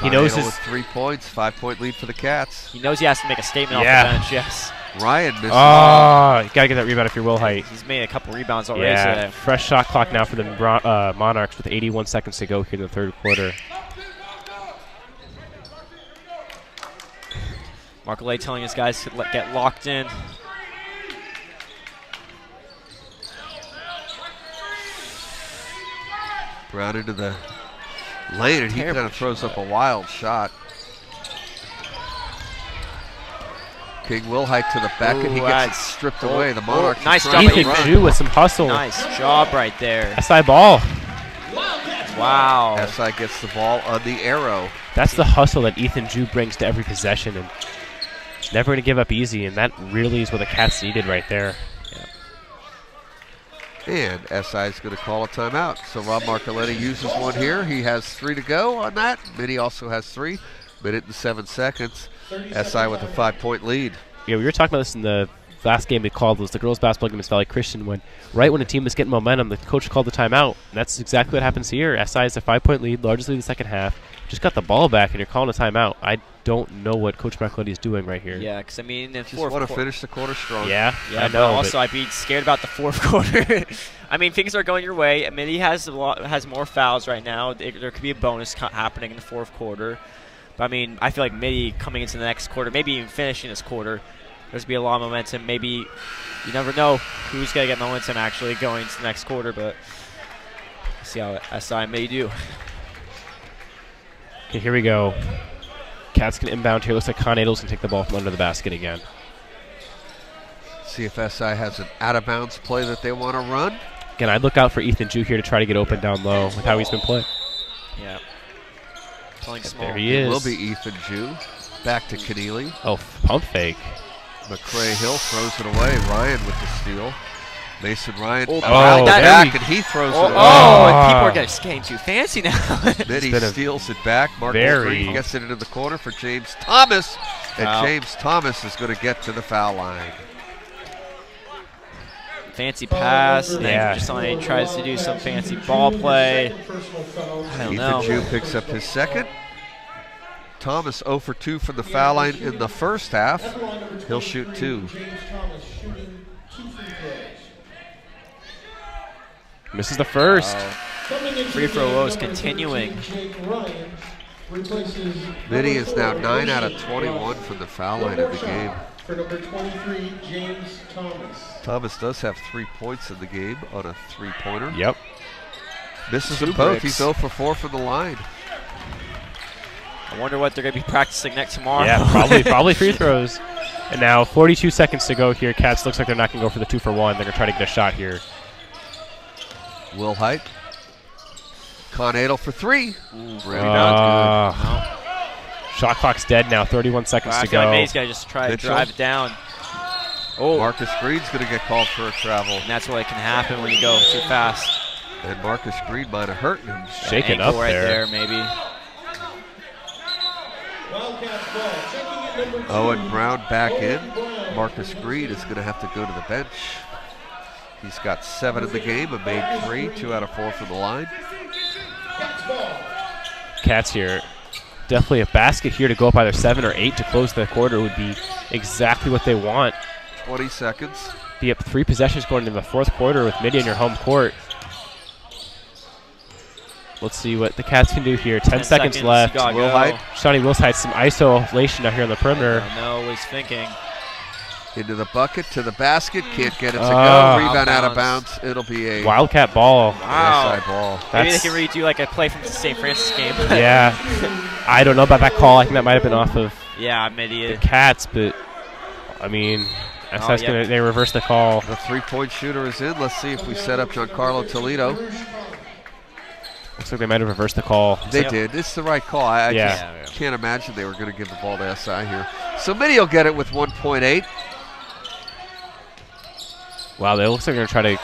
He knows Conadle his with 3 points, 5-point lead for the Cats. He knows he has to make a statement Yeah. off the bench, yes. Ryan missed Oh, you got to get that rebound if you're Wilhite. He's made a couple rebounds already Yeah, today. fresh shot clock now for the Monarchs with 81 seconds to go here in the third quarter. Marcolay telling his guys to get locked in. Brown into the lane, and he kind of throws up a wild shot. King Wilhite to the back, and he gets it stripped away. The Monarchs. Nice are trying job. to Ethan run. Jew with some hustle. Nice job right there. SI ball. Wow. SI gets the ball on the arrow. That's the hustle that Ethan Jew brings to every possession, and never going to give up easy, and that really is what the Cats needed right there. And SI is going to call a timeout. So Rob Marcoletti uses one here. He has 3 to go on that. Mitty also has 3. Minute and 7 seconds. SI with a 5-point lead. Yeah, we were talking about this in the last game we called. Was the girls' basketball game against Valley Christian when right when a team was getting momentum, the coach called the timeout. And that's exactly what happens here. SI has a 5-point lead, largest lead in the second half. Just got the ball back, and you're calling a timeout. I don't know what Coach Marcoletti is doing right here. Yeah, because I mean, in Just want to finish the quarter strong. Yeah, yeah, I but know. Also, I'd be scared about the fourth quarter. I mean, things are going your way. I mean, he has more fouls right now. There could be a bonus happening in the fourth quarter. But I mean, I feel like Mitty coming into the next quarter, maybe even finishing this quarter, there's going to be a lot of momentum. Maybe you never know who's going to get momentum actually going into the next quarter, but we'll see how SI may do. Okay, here we go. Cats can inbound here. Looks like Conadle's can take the ball from under the basket again. See if SI has an out-of-bounds play that they want to run. Again, I'd look out for Ethan Jew here to try to get open down low with how he's been playing. Yeah. Playing small. There he It is. will be Ethan Jew. Back to Keneally. Oh, pump fake. McCray Hill throws it away. Ryan with the steal. Mason Ryan Oh, around the there back, we- and he throws Oh, it away. and people are getting too fancy now. Mitty been a steals it back. Mark very- Green gets it into the corner for James Thomas. And Foul. James Thomas is going to get to the foul line. Fancy pass, and Yeah. then Jasani tries to do some fancy ball play. I don't know. Ethan Jew picks up his second. Thomas 0 for 2 from the foul line in the first half. He'll shoot 2. James Thomas shooting 2 free throws. Misses the first. Coming into Free the throw game, woes number continuing. 15, Jake Ryan replaces Mitty is now number 9 out of 4, 21 from the foul line One of the more game. shot for number 23, James Thomas. Thomas does have 3 points in the game on a 3-pointer. Yep. Misses Two them both. bricks. He's 0 for 4 from the line. I wonder what they're going to be practicing next tomorrow. Yeah, probably free throws. And now 42 seconds to go here. Cats looks like they're not going to go for the 2 for 1. They're going to try to get a shot here. Wilhite. Conadle for 3. Shot clock's dead now. 31 seconds I to feel like go. May's got to just try to Mitchell. drive it down. Oh, Marcus Green's going to get called for a travel. and that's what can happen when you go too fast. And Marcus Green might have hurt him. Shaking Ankle up right there. maybe. Wildcats ball. Checking in number 2. Owen Brown back in. Marcus Green is going to have to go to the bench. He's got 7 in the game, a made 3, 2 out of 4 from the line. Cats here. Definitely a basket here to go up either 7 or 8 to close the quarter would be exactly what they want. 20 seconds. Be up 3 possessions going into the fourth quarter with Mitty in your home court. Let's see what the Cats can do here. 10 seconds left. Wilhite. Shawnee Wilhite, some isolation out here on the perimeter. No, was thinking. Into the bucket, to the basket, can't get it to go. Rebound out of bounds. It'll be a Wildcat ball. Wow. SI ball. Maybe they can redo like a play from the St. Francis game. Yeah. I don't know about that call. I think that might have been off of Mitty. the Cats, but I mean, they reverse the call. The 3-point shooter is in. Let's see if we set up Giancarlo Toledo. Looks like they might have reversed the call. They did. It's the right call. I just can't imagine they were going to give the ball to SI here. So Mitty will get it with 1.8. Wow, they looks like they're going to try to.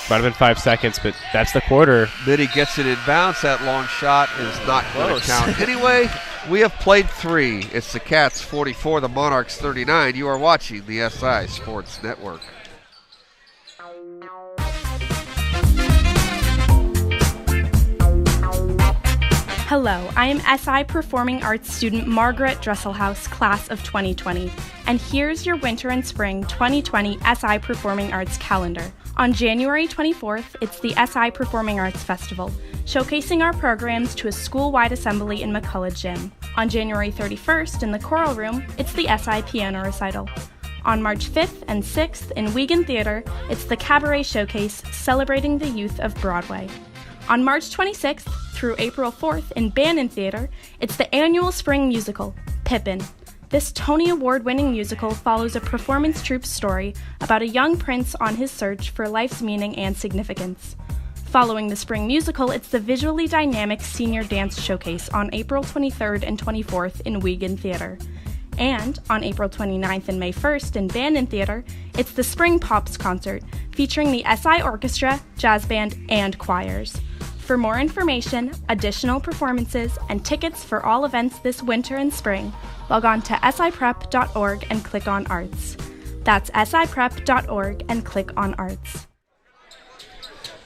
Might have been 5 seconds, but that's the quarter. Mitty gets it in bounds. That long shot is not going to count. Anyway, we have played 3. It's the Cats 44, the Monarchs 39. You are watching the SI Sports Network. Hello, I am SI Performing Arts student Margaret Dresselhaus, class of 2020, and here's your winter and spring 2020 SI Performing Arts calendar. On January 24th, it's the SI Performing Arts Festival, showcasing our programs to a school-wide assembly in McCullough Gym. On January 31st, in the Choral Room, it's the SI Piano Recital. On March 5th and 6th, in Wiegand Theatre, it's the Cabaret Showcase, celebrating the youth of Broadway. On March 26th through April 4th in Bannon Theatre, it's the annual spring musical, Pippin. This Tony Award-winning musical follows a performance troupe's story about a young prince on his search for life's meaning and significance. Following the spring musical, it's the visually dynamic senior dance showcase on April 23rd and 24th in Wiegand Theatre. And on April 29th and May 1st in Bannon Theatre, it's the Spring Pops concert featuring the SI Orchestra, Jazz Band, and choirs. For more information, additional performances, and tickets for all events this winter and spring, log on to siprep.org and click on Arts. That's siprep.org and click on Arts.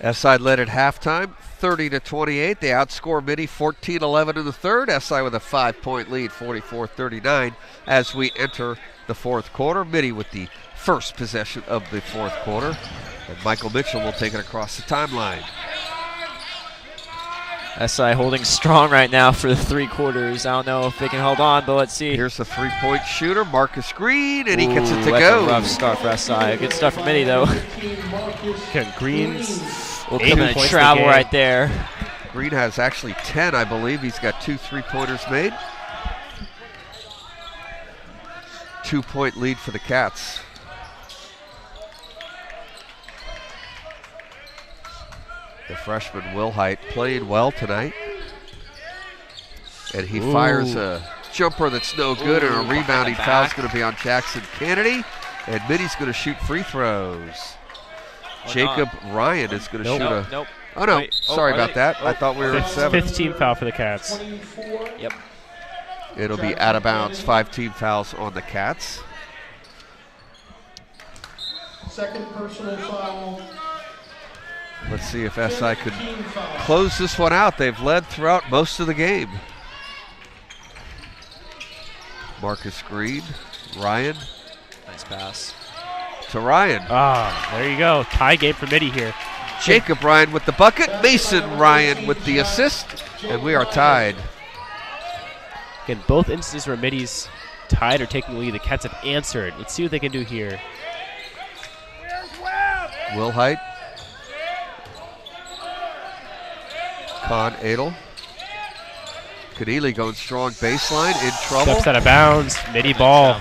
SI led at halftime, 30-28. They outscore Mitty 14-11 in the third. SI with a 5-point lead, 44-39, as we enter the fourth quarter. Mitty with the first possession of the fourth quarter. And Michael Mitchell will take it across the timeline. SI holding strong right now for the 3 quarters. I don't know if they can hold on, but let's see. Here's the 3-point shooter, Marcus Green, and he gets it to that's go. A rough start for SI. Good start for Mitty, though. Green's will come in and travel right there. Green has actually 10, I believe. He's got 2 3-pointers made. 2-point lead for the Cats. The freshman Wilhite played well tonight. And he fires a jumper that's no good, and a rebounding foul is going to be on Jackson Kennedy. And Mitty's going to shoot free throws. Jacob Ryan is going to shoot a... Nope. Oh, no. Wait. Sorry about that. I thought we were at 7. 5th team foul for the Cats. Yep. It'll be out of bounds. 5 team fouls on the Cats. Second personal foul. Let's see if SI could close this one out. They've led throughout most of the game. Marcus Green, Ryan. Nice pass. To Ryan. There you go. Tie game for Mitty here. Jacob Ryan with the bucket. Mason Ryan with the assist. And we are tied. Again, both instances where Mitty's tied or taking the lead, the Cats have answered. Let's see what they can do here. Wilhite. Con Adel. Kadili going strong baseline, in trouble. Steps out of bounds, Mitty ball.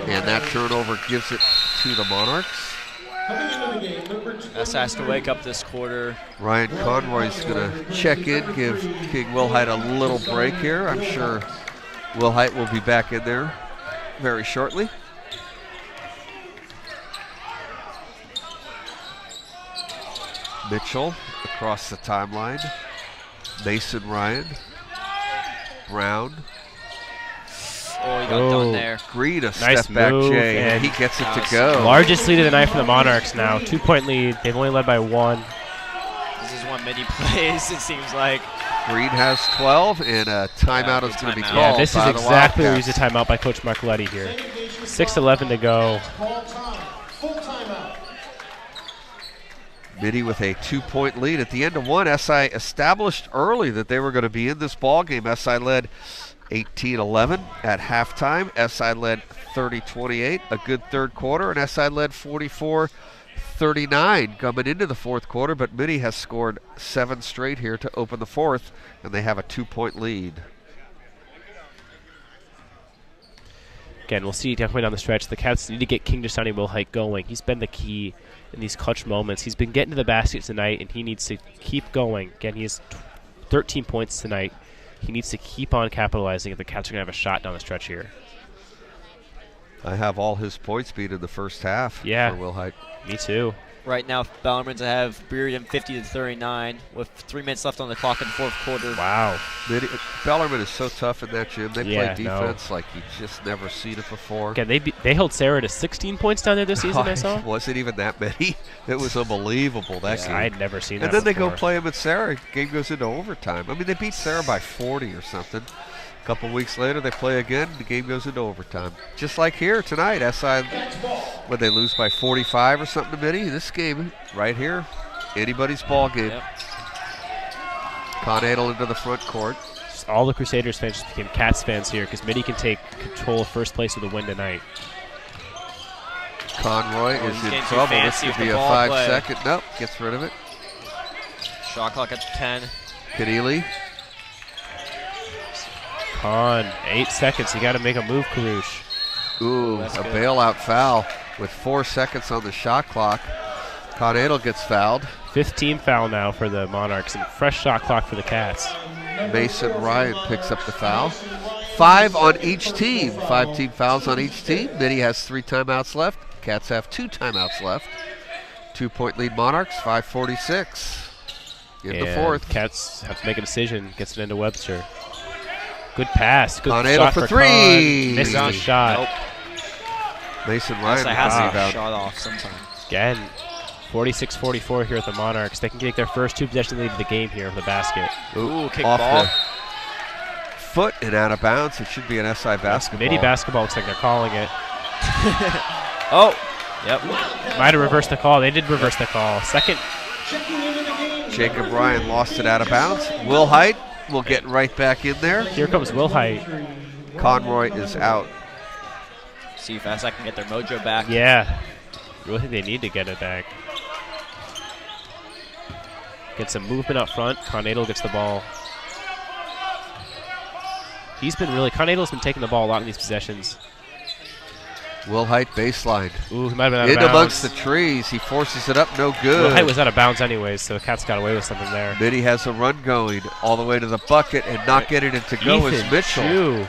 And that turnover gives it to the Monarchs. S has to wake up this quarter. Ryan Conroy's going to check in, give King Wilhite a little break here. I'm sure Wilhite will be back in there very shortly. Mitchell across the timeline. Mason Ryan. Brown. Oh, he got done there. Greed a Nice step back, move, Jay, and and he gets it to go. Largest lead of the night for the Monarchs now. 2-point lead. They've only led by 1. This is one Mitty plays, it seems like. Greed has 12, and a timeout is going to be called. Yeah, this is by the exactly what we Wildcats. used a timeout by Coach Marcoletti here. 6:11 to go. Mitty with a 2-point lead at the end of one. SI established early that they were going to be in this ball game. SI led 18-11 at halftime. SI led 30-28, a good third quarter, and SI led 44-39 coming into the fourth quarter, but Mitty has scored 7 straight here to open the fourth, and they have a 2-point lead. Again, we'll see definitely down the stretch. The Cats need to get King Jasani Wilhite going. He's been the key in these clutch moments. He's been getting to the basket tonight, and he needs to keep going. Again, he has 13 points tonight. He needs to keep on capitalizing if the Cats are going to have a shot down the stretch here. I have all his points beat in the first half for Wilhite. Me too. Right now, Bellarmine's have buried him 50-39 with 3 minutes left on the clock in the fourth quarter. Wow. Bellarmine is so tough in that gym. They Yeah, play defense like you just never seen it before. Again, they held Sarah to 16 points down there this season, I saw. Was it even that many? It was unbelievable, that game. I'd never seen that And then they before. go play them at Sarah. Game goes into overtime. I mean, they beat Sarah by 40 or something. A couple weeks later, they play again. The game goes into overtime. Just like here tonight, SI, when they lose by 45 or something to Mitty, this game right here, anybody's ball game. Yep. Con Adel into the front court. Just all the Crusaders fans just became Cats fans here because Mitty can take control of first place with a win tonight. Conroy is he's in getting too trouble. This fancy could with be the a ball 5-second. Nope, gets rid of it. Shot clock at 10. Keneally. Con, 8 seconds. You got to make a move, Karush. Ooh, that's a good. bailout foul with 4 seconds on the shot clock. Con Adel gets fouled. 5th team foul now for the Monarchs and fresh shot clock for the Cats. Mason Ryan picks up the foul. 5 on each team. 5 team fouls on each team. Mitty has 3 timeouts left. Cats have 2 timeouts left. 2-point lead Monarchs, 5:46 in the fourth. Cats have to make a decision. Gets it into Webster. Good pass. Good Con shot Adel for 3. Con. Misses the shot. Nope. Mason Ryan has to rebound. get a shot off sometime. Again, 46-44 here at the Monarchs. They can take their first 2-possession lead of the game here with the basket. Ooh, kick Off ball. the foot and out of bounds. It should be an SI basketball. Mitty basketball looks like they're calling it. Oh, yep. Might have reversed the call. They did reverse the call. Second. Jacob Ryan lost it out of bounds. Wilhite will get right back in there. Here comes Wilhite. Conroy is out. See if fast I can get their mojo back. Yeah. Really think they need to get it back. Get some movement up front. Con Adel gets the ball. Con Adel's been taking the ball a lot in these possessions. Wilhite baseline. Ooh, he might have been out in of bounds. amongst the trees. He forces it up, no good. Wilhite was out of bounds anyways, so the Cats got away with something there. Mitty has a run going all the way to the bucket and not getting it to go is Ethan Mitchell. Chu.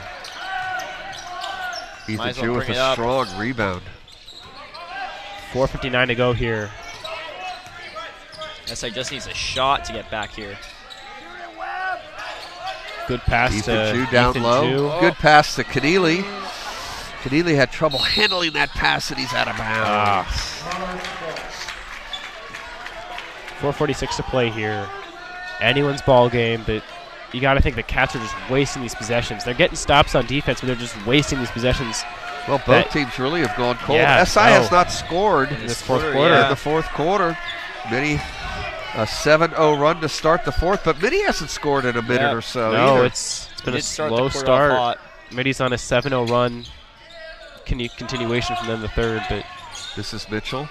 Ethan Chu with a strong rebound. 4:59 to go here. SI just needs a shot to get back here. Good pass Ethan to Chu down Ethan low. Chu. Good pass to Keneally. Keneally had trouble handling that pass, and he's out of bounds. 4:46 to play here. Anyone's ball game, but you got to think the Cats are just wasting these possessions. They're getting stops on defense, but they're just wasting these possessions. Well, both teams really have gone cold. Yeah, SI has not scored in this fourth quarter. In the fourth quarter. Mitty, a 7-0 run to start the fourth, but Mitty hasn't scored in a minute or so No, either. it's been a slow start. Mitty's on a 7-0 run. Continuation from them the third, but this is Mitchell.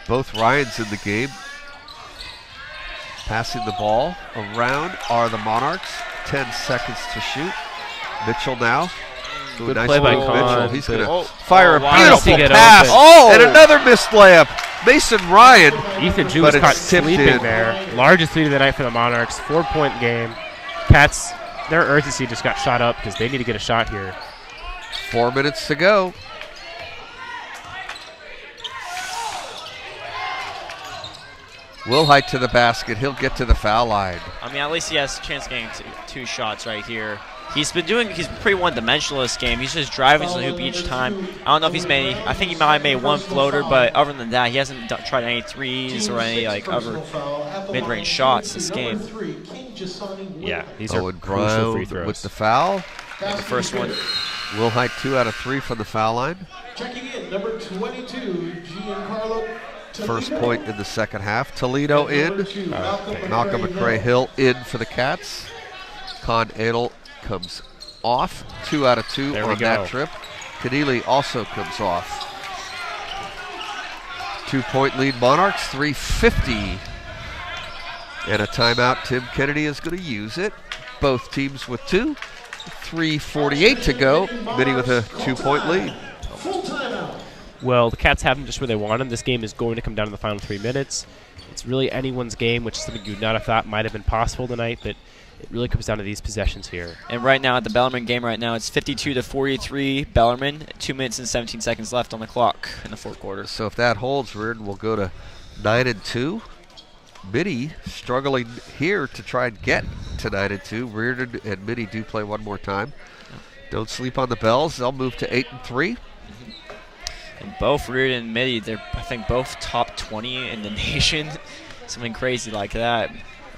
Both Ryans in the game. Passing the ball around are the Monarchs. 10 seconds to shoot. Mitchell now. Ooh, Good nice play by move, Con. Mitchell. He's going to Oh, fire a wow. beautiful To get pass. open. And another missed layup. Mason Ryan. Ethan Chu but was caught it's tipped sleeping in. there. Largest lead of the night for the Monarchs. 4-point game. Cats, their urgency just got shot up because they need to get a shot here. 4 minutes to go. Wilhite to the basket. He'll get to the foul line. I mean, at least he has a chance of getting two shots right here. He's pretty one-dimensional this game. He's just driving to the hoop each time. I don't know if he's made I think he might have made one floater, but other than that, he hasn't tried any threes or any other mid-range shots this game. Yeah, these are Owen crucial Brown free throws. with the foul. The first one. Wilhite 2 out of 3 from the foul line. Checking in, number 22, Giancarlo. First point in the second half. Toledo in. Malcolm McRae Hill in for the Cats. Con Edel comes off. 2 out of 2 There on we that go. trip. Keneally also comes off. 2-point lead Monarchs, 3:50. And a timeout. Tim Kennedy is going to use it. Both teams with 2. 3:48 to go. Mitty with a 2-point lead. Well, the Cats have them just where they want them. This game is going to come down to the final 3 minutes. It's really anyone's game, which is something you would not have thought might have been possible tonight, but it really comes down to these possessions here. And right now at the Bellarmine game right now, it's 52-43 Bellarmine. 2 minutes and 17 seconds left on the clock in the fourth quarter. So if that holds, Reardon will go to 9-2. Mitty struggling here to try and get to 9-2. Reardon and Mitty do play one more time. Don't sleep on the Bells. They'll move to 8-3. And both Reardon and Mitty, they're I think both top 20 in the nation. Something crazy like that.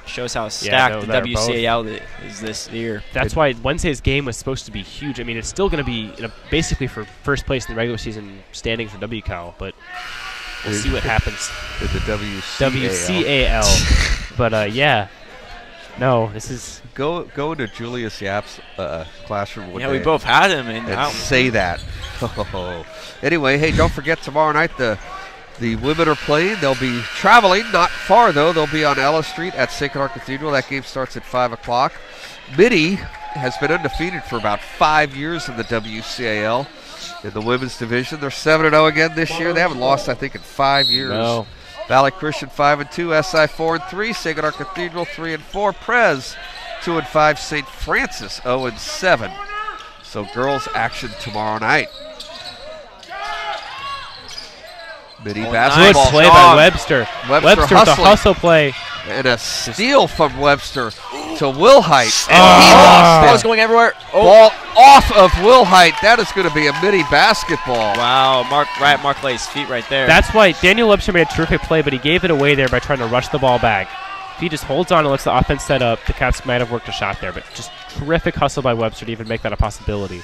Shows how stacked the WCAL is this year. That's why Wednesday's game was supposed to be huge. I mean, it's still going to be basically for first place in the regular season standings for WCAL, but we'll see what happens. In the WCAL. But yeah, no, this is go into Julius Yap's classroom. Yeah, we both had him and say that. Anyway, hey, don't forget tomorrow night the women are playing. They'll be traveling, not far though. They'll be on Ella Street at Sacred Heart Cathedral. That game starts at 5 o'clock. Mitty has been undefeated for about 5 years in the WCAL in the women's division. They're 7-0 again this year. They haven't lost, I think, in 5 years. No. Valley Christian 5-2, SI 4-3, Sacred Heart Cathedral 3-4, Prez 2-5, St. Francis 0-7. So girls action tomorrow night. Mitty basketball. Good play by Webster. Webster with the hustle play. And a steal from Webster to Wilhite. And he lost it. Ball's going everywhere. Ball off of Wilhite. That is going to be a Mitty basketball. Wow, Mark Lay's feet right there. That's why Daniel Webster made a terrific play, but he gave it away there by trying to rush the ball back. If he just holds on and lets the offense set up, the Cats might have worked a shot there, but just terrific hustle by Webster to even make that a possibility.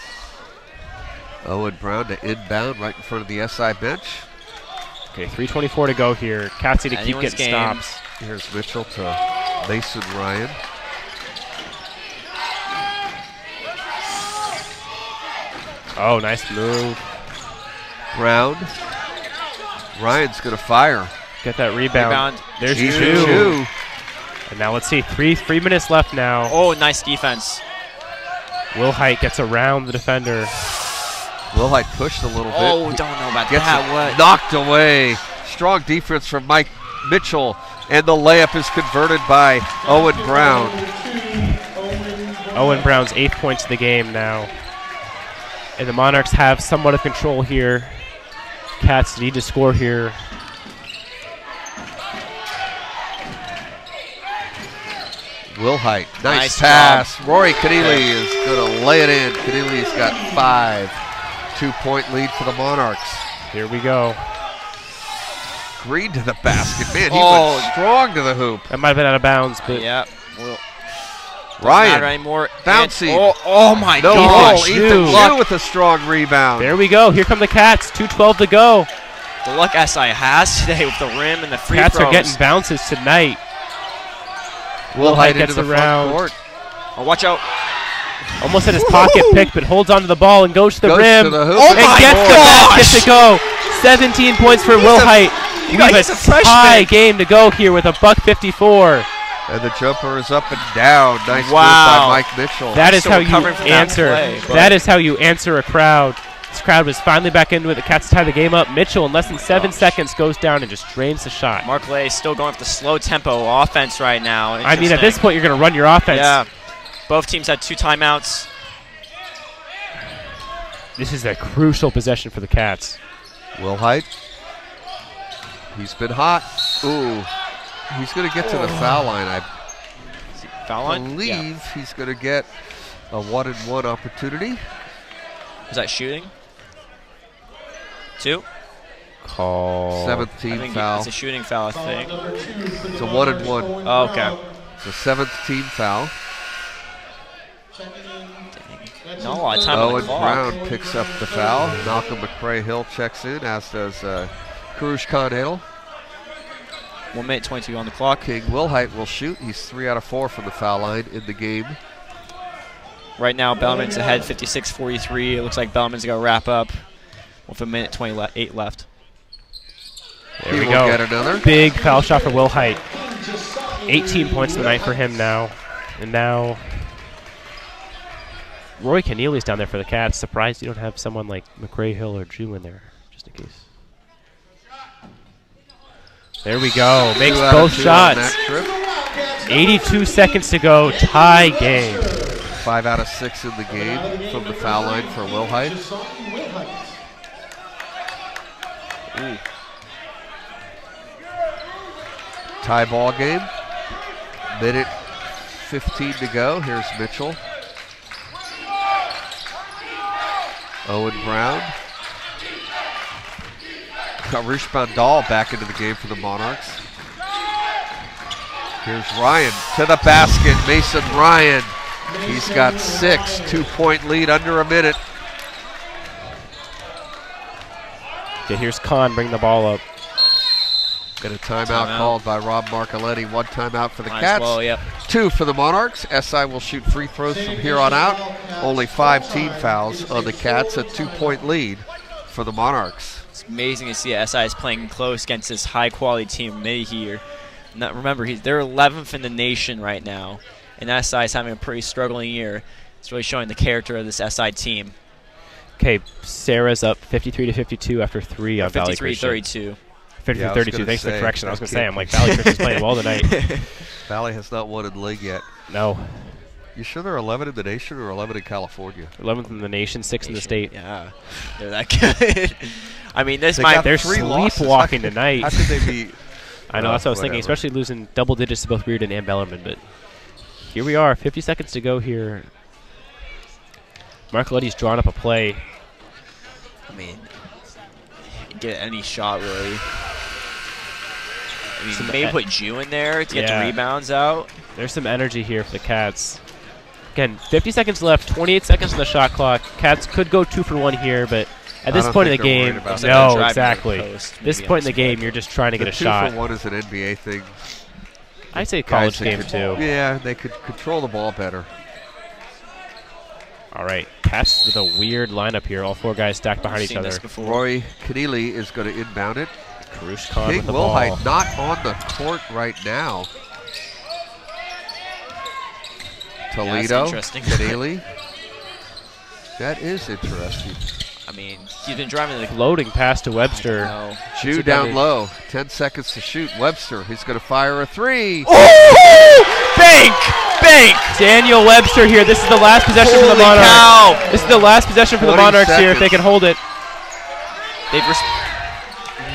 Owen Brown to inbound right in front of the SI bench. Okay, 3:24 to go here. Cats need to keep getting stops. Here's Mitchell to Mason Ryan. Oh, nice move. Brown. Ryan's going to fire. Get that rebound. There's two. two. And now let's see, 3 minutes left now. Oh, nice defense. Wilhite gets around the defender. Wilhite pushed a little bit. Oh, don't know about that. Knocked away. Strong defense from Mike Mitchell. And the layup is converted by Owen Brown. Owen Brown's 8 points of the game now. And the Monarchs have somewhat of control here. Cats need to score here. Wilhite, nice pass. Job. Rory Keneally is going to lay it in. Keneally's got 5. 2-point lead for the Monarchs. Here we go. Green to the basket. Man, he went strong to the hoop. That might have been out of bounds, but yeah. Well, Ryan, anymore. Bouncy. Oh my no gosh. Ethan Liu with a strong rebound. There we go. Here come the Cats. 2:12 to go. The luck SI has today with the rim and the free Cats throws. are getting bounces tonight. Wilhite gets into the around. front court. Oh, watch out. Almost had his pocket picked, but holds onto the ball and goes to the rim. To the hoop. Oh and gets the basket to go. 17 points for Wilhite. We have a tie game to go here with $1.54. And the jumper is up and down. Nice move Wow. by Mike Mitchell. That is how you recovering from that answer. play, but- That is how you answer a crowd. This crowd was finally back into it. The Cats tie the game up. Mitchell, in less than 7 seconds, goes down and just drains the shot. Mark Lay still going with the slow tempo offense right now. I mean, at this point, you're going to run your offense. Yeah. Both teams had 2 timeouts. This is a crucial possession for the Cats. Wilhite. He's been hot. Ooh. He's going to get to the foul line. I Foul line? believe he's going to get a 1-and-1 opportunity. Is that shooting? 2? Call. 7th team I think foul. it's a shooting foul, I think. It's a 1-and-1. Oh, okay. It's a 7th team foul. Not a lot of time on the Owen clock. Brown picks up the foul. Malcolm McCray-Hill checks in, as does Karush Khan-Hadel. 1 minute 22 on the clock. King Wilhite will shoot. He's 3 out of 4 from the foul line in the game. Right now, Bellarmine's ahead 56-43. It looks like Bellarmine's going to wrap up with 1 minute 28 left. There He we will go. get another. Big foul shot for Will Height. 18 points tonight for him now. And now Roy Keneally's down there for the Cats. Surprised you don't have someone like McCray-Hill or Jew in there, just in case. There we go. Makes both shots. 82 seconds to go. Tie game. 5 out of 6 in the game from the foul line for Wilhite. Tie ball game. Minute 15 to go. Here's Mitchell. Owen Brown. Karush Bandal back into the game for the Monarchs. Here's Ryan to the basket. Mason Ryan. He's got 6. 2-point lead under a minute. Okay, here's Khan. Bring the ball up. Got a timeout called by Rob Marcoletti. 1 timeout for the Might as Cats. well, yep. 2 for the Monarchs. SI will shoot free throws from here on out. Only 5 team fouls on the Cats. A 2-point lead for the Monarchs. It's amazing to see SI is playing close against this high-quality team, Mitty here. Now, remember, they're 11th in the nation right now, and SI is having a pretty struggling year. It's really showing the character of this SI team. Okay, Sarah's up 53-52 after 3 on Valley Christian. 53-32. 53-32. Thanks for the correction. I was going to say, I'm like, Valley Christian's playing well tonight. Valley has not won in league yet. No. You sure they're 11 in the nation or 11 in California? 11th in the nation, 6th in the state. Yeah, they're that good. I mean, they're sleepwalking tonight. How could they be? I know, that's what I was thinking, especially losing double digits to both Reardon and Bellarmine. But here we are, 50 seconds to go here. Marcoletti's drawn up a play. I mean, get any shot, really. I mean, maybe put Jew in there to get the rebounds out. There's some energy here for the Cats. Again, 50 seconds left, 28 seconds on the shot clock. Cats could go 2 for 1 here, but at this point in the game, no, exactly. This point in the game, you're just trying to get a shot. 2 for 1 is an NBA thing. I'd say college game too. Yeah, they could control the ball better. All right, Cats with a weird lineup here. All 4 guys stacked behind each other. Roy Keneally is going to inbound it. Karush Khan King with the ball. Wilhite not on the court right now. Toledo, Keneally. That is interesting. I mean, he's been driving the floating pass to Webster. Jew down low. 10 seconds to shoot. Webster, he's going to fire a 3. Oh! Bank! Daniel Webster here. This is the last possession for the Monarchs. Cow. This is the last possession for the Monarchs here if they can hold it.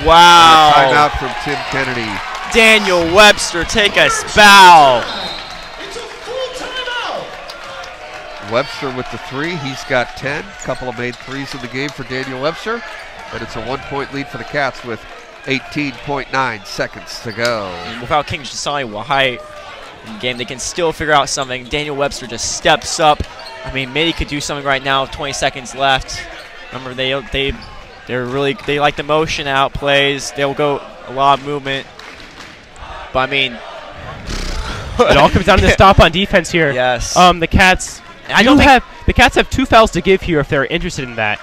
Wow. Timeout from Tim Kennedy. Daniel Webster take a foul. Webster with the 3. He's got 10. Couple of made 3s in the game for Daniel Webster. And it's a 1-point lead for the Cats with 18.9 seconds to go. And without King Josiah Wahite in the game, they can still figure out something. Daniel Webster just steps up. I mean, Mitty could do something right now with 20 seconds left. Remember, they like the motion out plays. They'll go a lot of movement. But I mean, it all comes down to the stop on defense here. Yes. The Cats. The Cats have 2 fouls to give here if they're interested in that.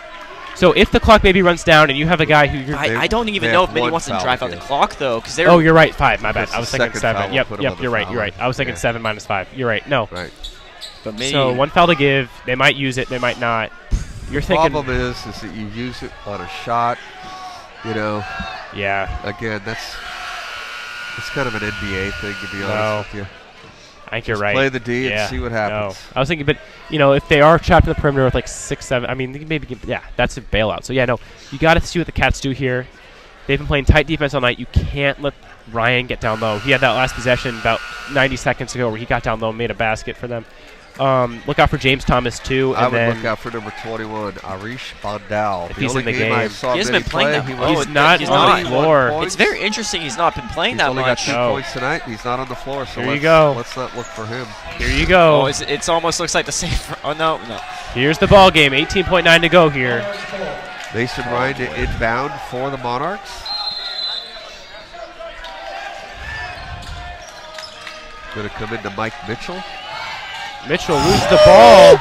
So if the clock maybe runs down and you have a guy who I don't even know if Mitty wants to drive out the clock though, because they're. Oh, you're right. 5. My bad. I was thinking 7. Yep. You're right. You're right. I was thinking 7 minus 5. You're right. No. Right. But Mitty, so 1 foul to give. They might use it. They might not. You're thinking. The problem is that you use it on a shot. You know. Yeah. Again, it's kind of an NBA thing, to be honest with you. I think you're right. Play the D and see what happens. No. I was thinking, but if they are trapped in the perimeter with like 6, 7, I mean, maybe that's a bailout. So yeah, no, you got to see what the Cats do here. They've been playing tight defense all night. You can't let Ryan get down low. He had that last possession about 90 seconds ago where he got down low and made a basket for them. Look out for James Thomas, too. I would look out for number 21, Arish Bondal. If he's in the game. I saw He hasn't been playing that much. He's not on the floor. It's very interesting he's not been playing that He's only much. got 2 points tonight. He's not on the floor, so Here you go. Let's not look for him. Here you go. Oh, it almost looks like the same. Oh, no. Here's the ball game. 18.9 to go here. Mason Ryan to inbound for the Monarchs. Going to come into Mike Mitchell. Mitchell loses the ball.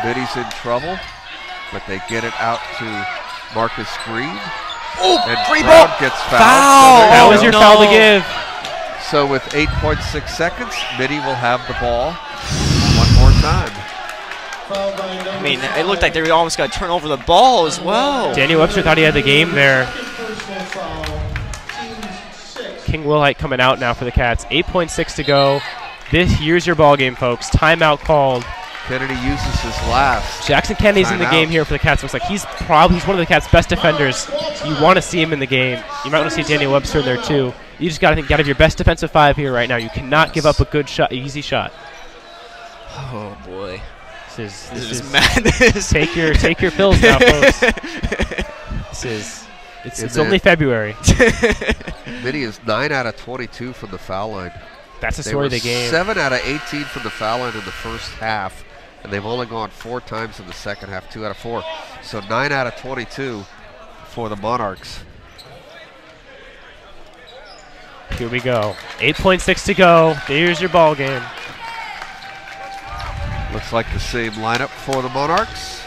Mitty's in trouble, but they get it out to Marcus Green. Oh, and free Brown ball. gets Foul. fouled. That was your foul to give. So with 8.6 seconds, Mitty will have the ball one more time. I mean, it looked like they almost got to turn over the ball as well. Daniel Webster thought he had the game there. King Wilhite coming out now for the Cats. 8.6 to go. Here's your ball game, folks. Timeout called. Kennedy uses his last. Jackson Kennedy's in the game here for the Cats. Looks like he's one of the Cats' best defenders. You want to see him in the game. You might want to see Daniel Webster in there too. You just got to have your best defensive 5 here right now. You cannot give up a good shot, easy shot. Oh boy, this is madness. Take your pills now, folks. It's only February. Mitty is 9 out of 22 from the foul line. That's the story of the game. 7 out of 18 from the foul line in the first half, and they've only gone 4 times in the second half, 2 out of 4. So 9 out of 22 for the Monarchs. Here we go. 8.6 to go. Here's your ball game. Looks like the same lineup for the Monarchs.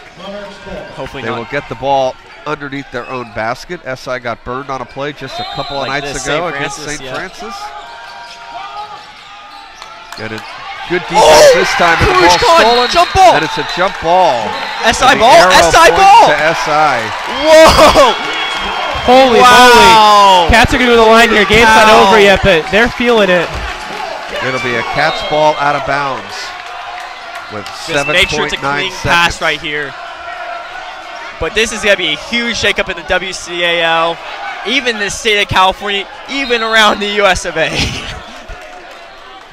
Hopefully they will get the ball underneath their own basket. SI got burned on a play just a couple of nights ago against St. Francis. And a good defense this time, and the ball stolen. Jump ball. And it's a jump ball. SI ball. SI ball. To SI. Whoa! Holy moly! Cats are going to do the line here. Game's not over yet, but they're feeling it. It'll be a Cats ball out of bounds with 7.9 make sure it's a clean pass right here. But this is going to be a huge shakeup in the WCAL, even the state of California, even around the US of A.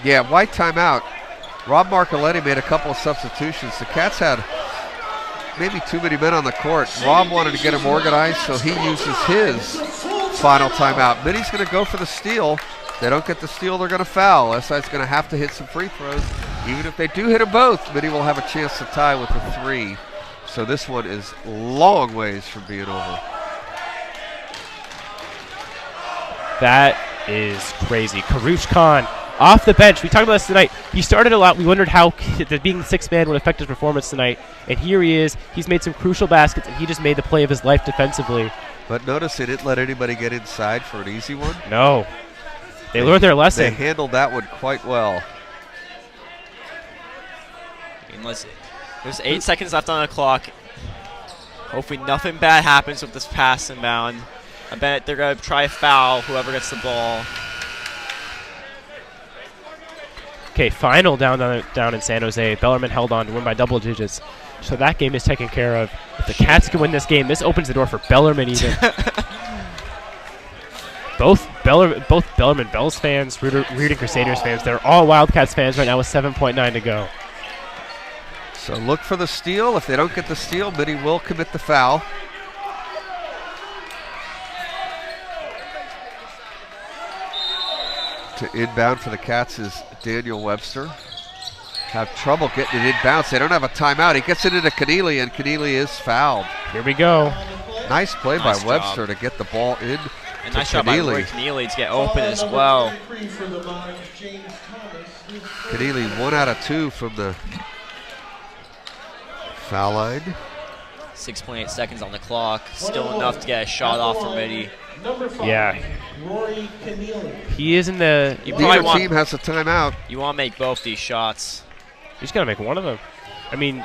Yeah, white timeout. Rob Marcoletti made a couple of substitutions. The Cats had maybe too many men on the court. Rob wanted to get them organized, so he uses his final timeout. Mitty's going to go for the steal. If they don't get the steal, they're going to foul. SI's going to have to hit some free throws. Even if they do hit them both, Mitty will have a chance to tie with a 3. So this one is long ways from being over. That is crazy. Karush Khan off the bench. We talked about this tonight. He started a lot. We wondered how being the 6th man would affect his performance tonight. And here he is. He's made some crucial baskets, and he just made the play of his life defensively. But notice they didn't let anybody get inside for an easy one. No. They learned their lesson. They handled that one quite well. There's 8 seconds left on the clock. Hopefully nothing bad happens with this pass inbound. I bet they're going to try a foul, whoever gets the ball. Okay, final down in San Jose. Bellarmine held on to win by double digits. So that game is taken care of. If the Cats can win this game, this opens the door for Bellarmine even. both Bellarmine Bells fans, Reading Crusaders fans, they're all Wildcats fans right now with 7.9 to go. So look for the steal. If they don't get the steal, Mitty will commit the foul. To inbound for the Cats is Daniel Webster. Have trouble getting it inbounds. They don't have a timeout. He gets it into Keneally, and Keneally is fouled. Here we go. Nice play by Webster to get the ball in. And nice shot by Roy Keneally to get open as well. Keneally 1 out of 2 from the foul line. 6.8 seconds on the clock. Still enough to get a shot off for Mitty. Yeah. He is in the... Neither team has a timeout. You want to make both these shots. You just got to make one of them. I mean,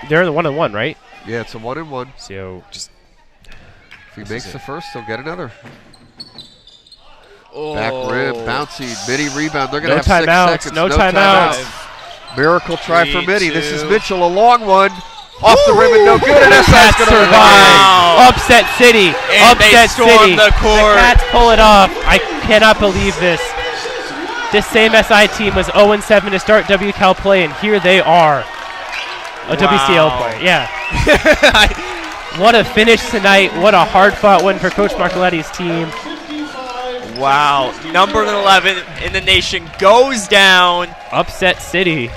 they're in the 1-on-1, right? Yeah, it's a 1-on-1. So just... If he makes the first, he'll get another. Oh. Back rim, bouncy, Mitty rebound. They're going to have have 6 seconds. No timeouts. Miracle try for Mitty. This is Mitchell, a long one. Off the rim and no good, and SI's going to survive. Upset City. And Upset they storm City. the court. The Cats pull it off. I cannot believe this. This same SI team was 0-7 to start WCAL play, and here they are. A WCAL player, yeah. What a finish tonight. What a hard-fought win for Coach Marcoletti's team. Wow. Number 11 in the nation goes down. Upset City.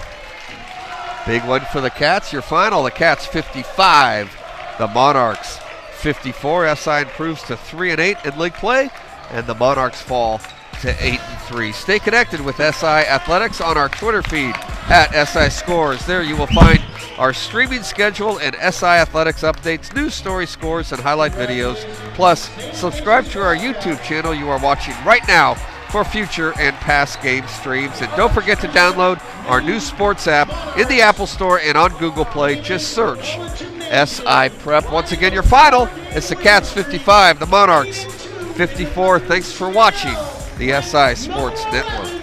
Big one for the Cats. Your final, the Cats 55, the Monarchs 54. SI improves to 3-8 in league play, and the Monarchs fall to 8-3. Stay connected with SI Athletics on our Twitter feed at SI Scores. There you will find our streaming schedule and SI Athletics updates, news stories, scores, and highlight videos. Plus, subscribe to our YouTube channel you are watching right now for future and past game streams. And don't forget to download our new sports app in the Apple Store and on Google Play. Just search SI Prep. Once again, your final is the Cats 55, the Monarchs 54. Thanks for watching the SI Sports Network.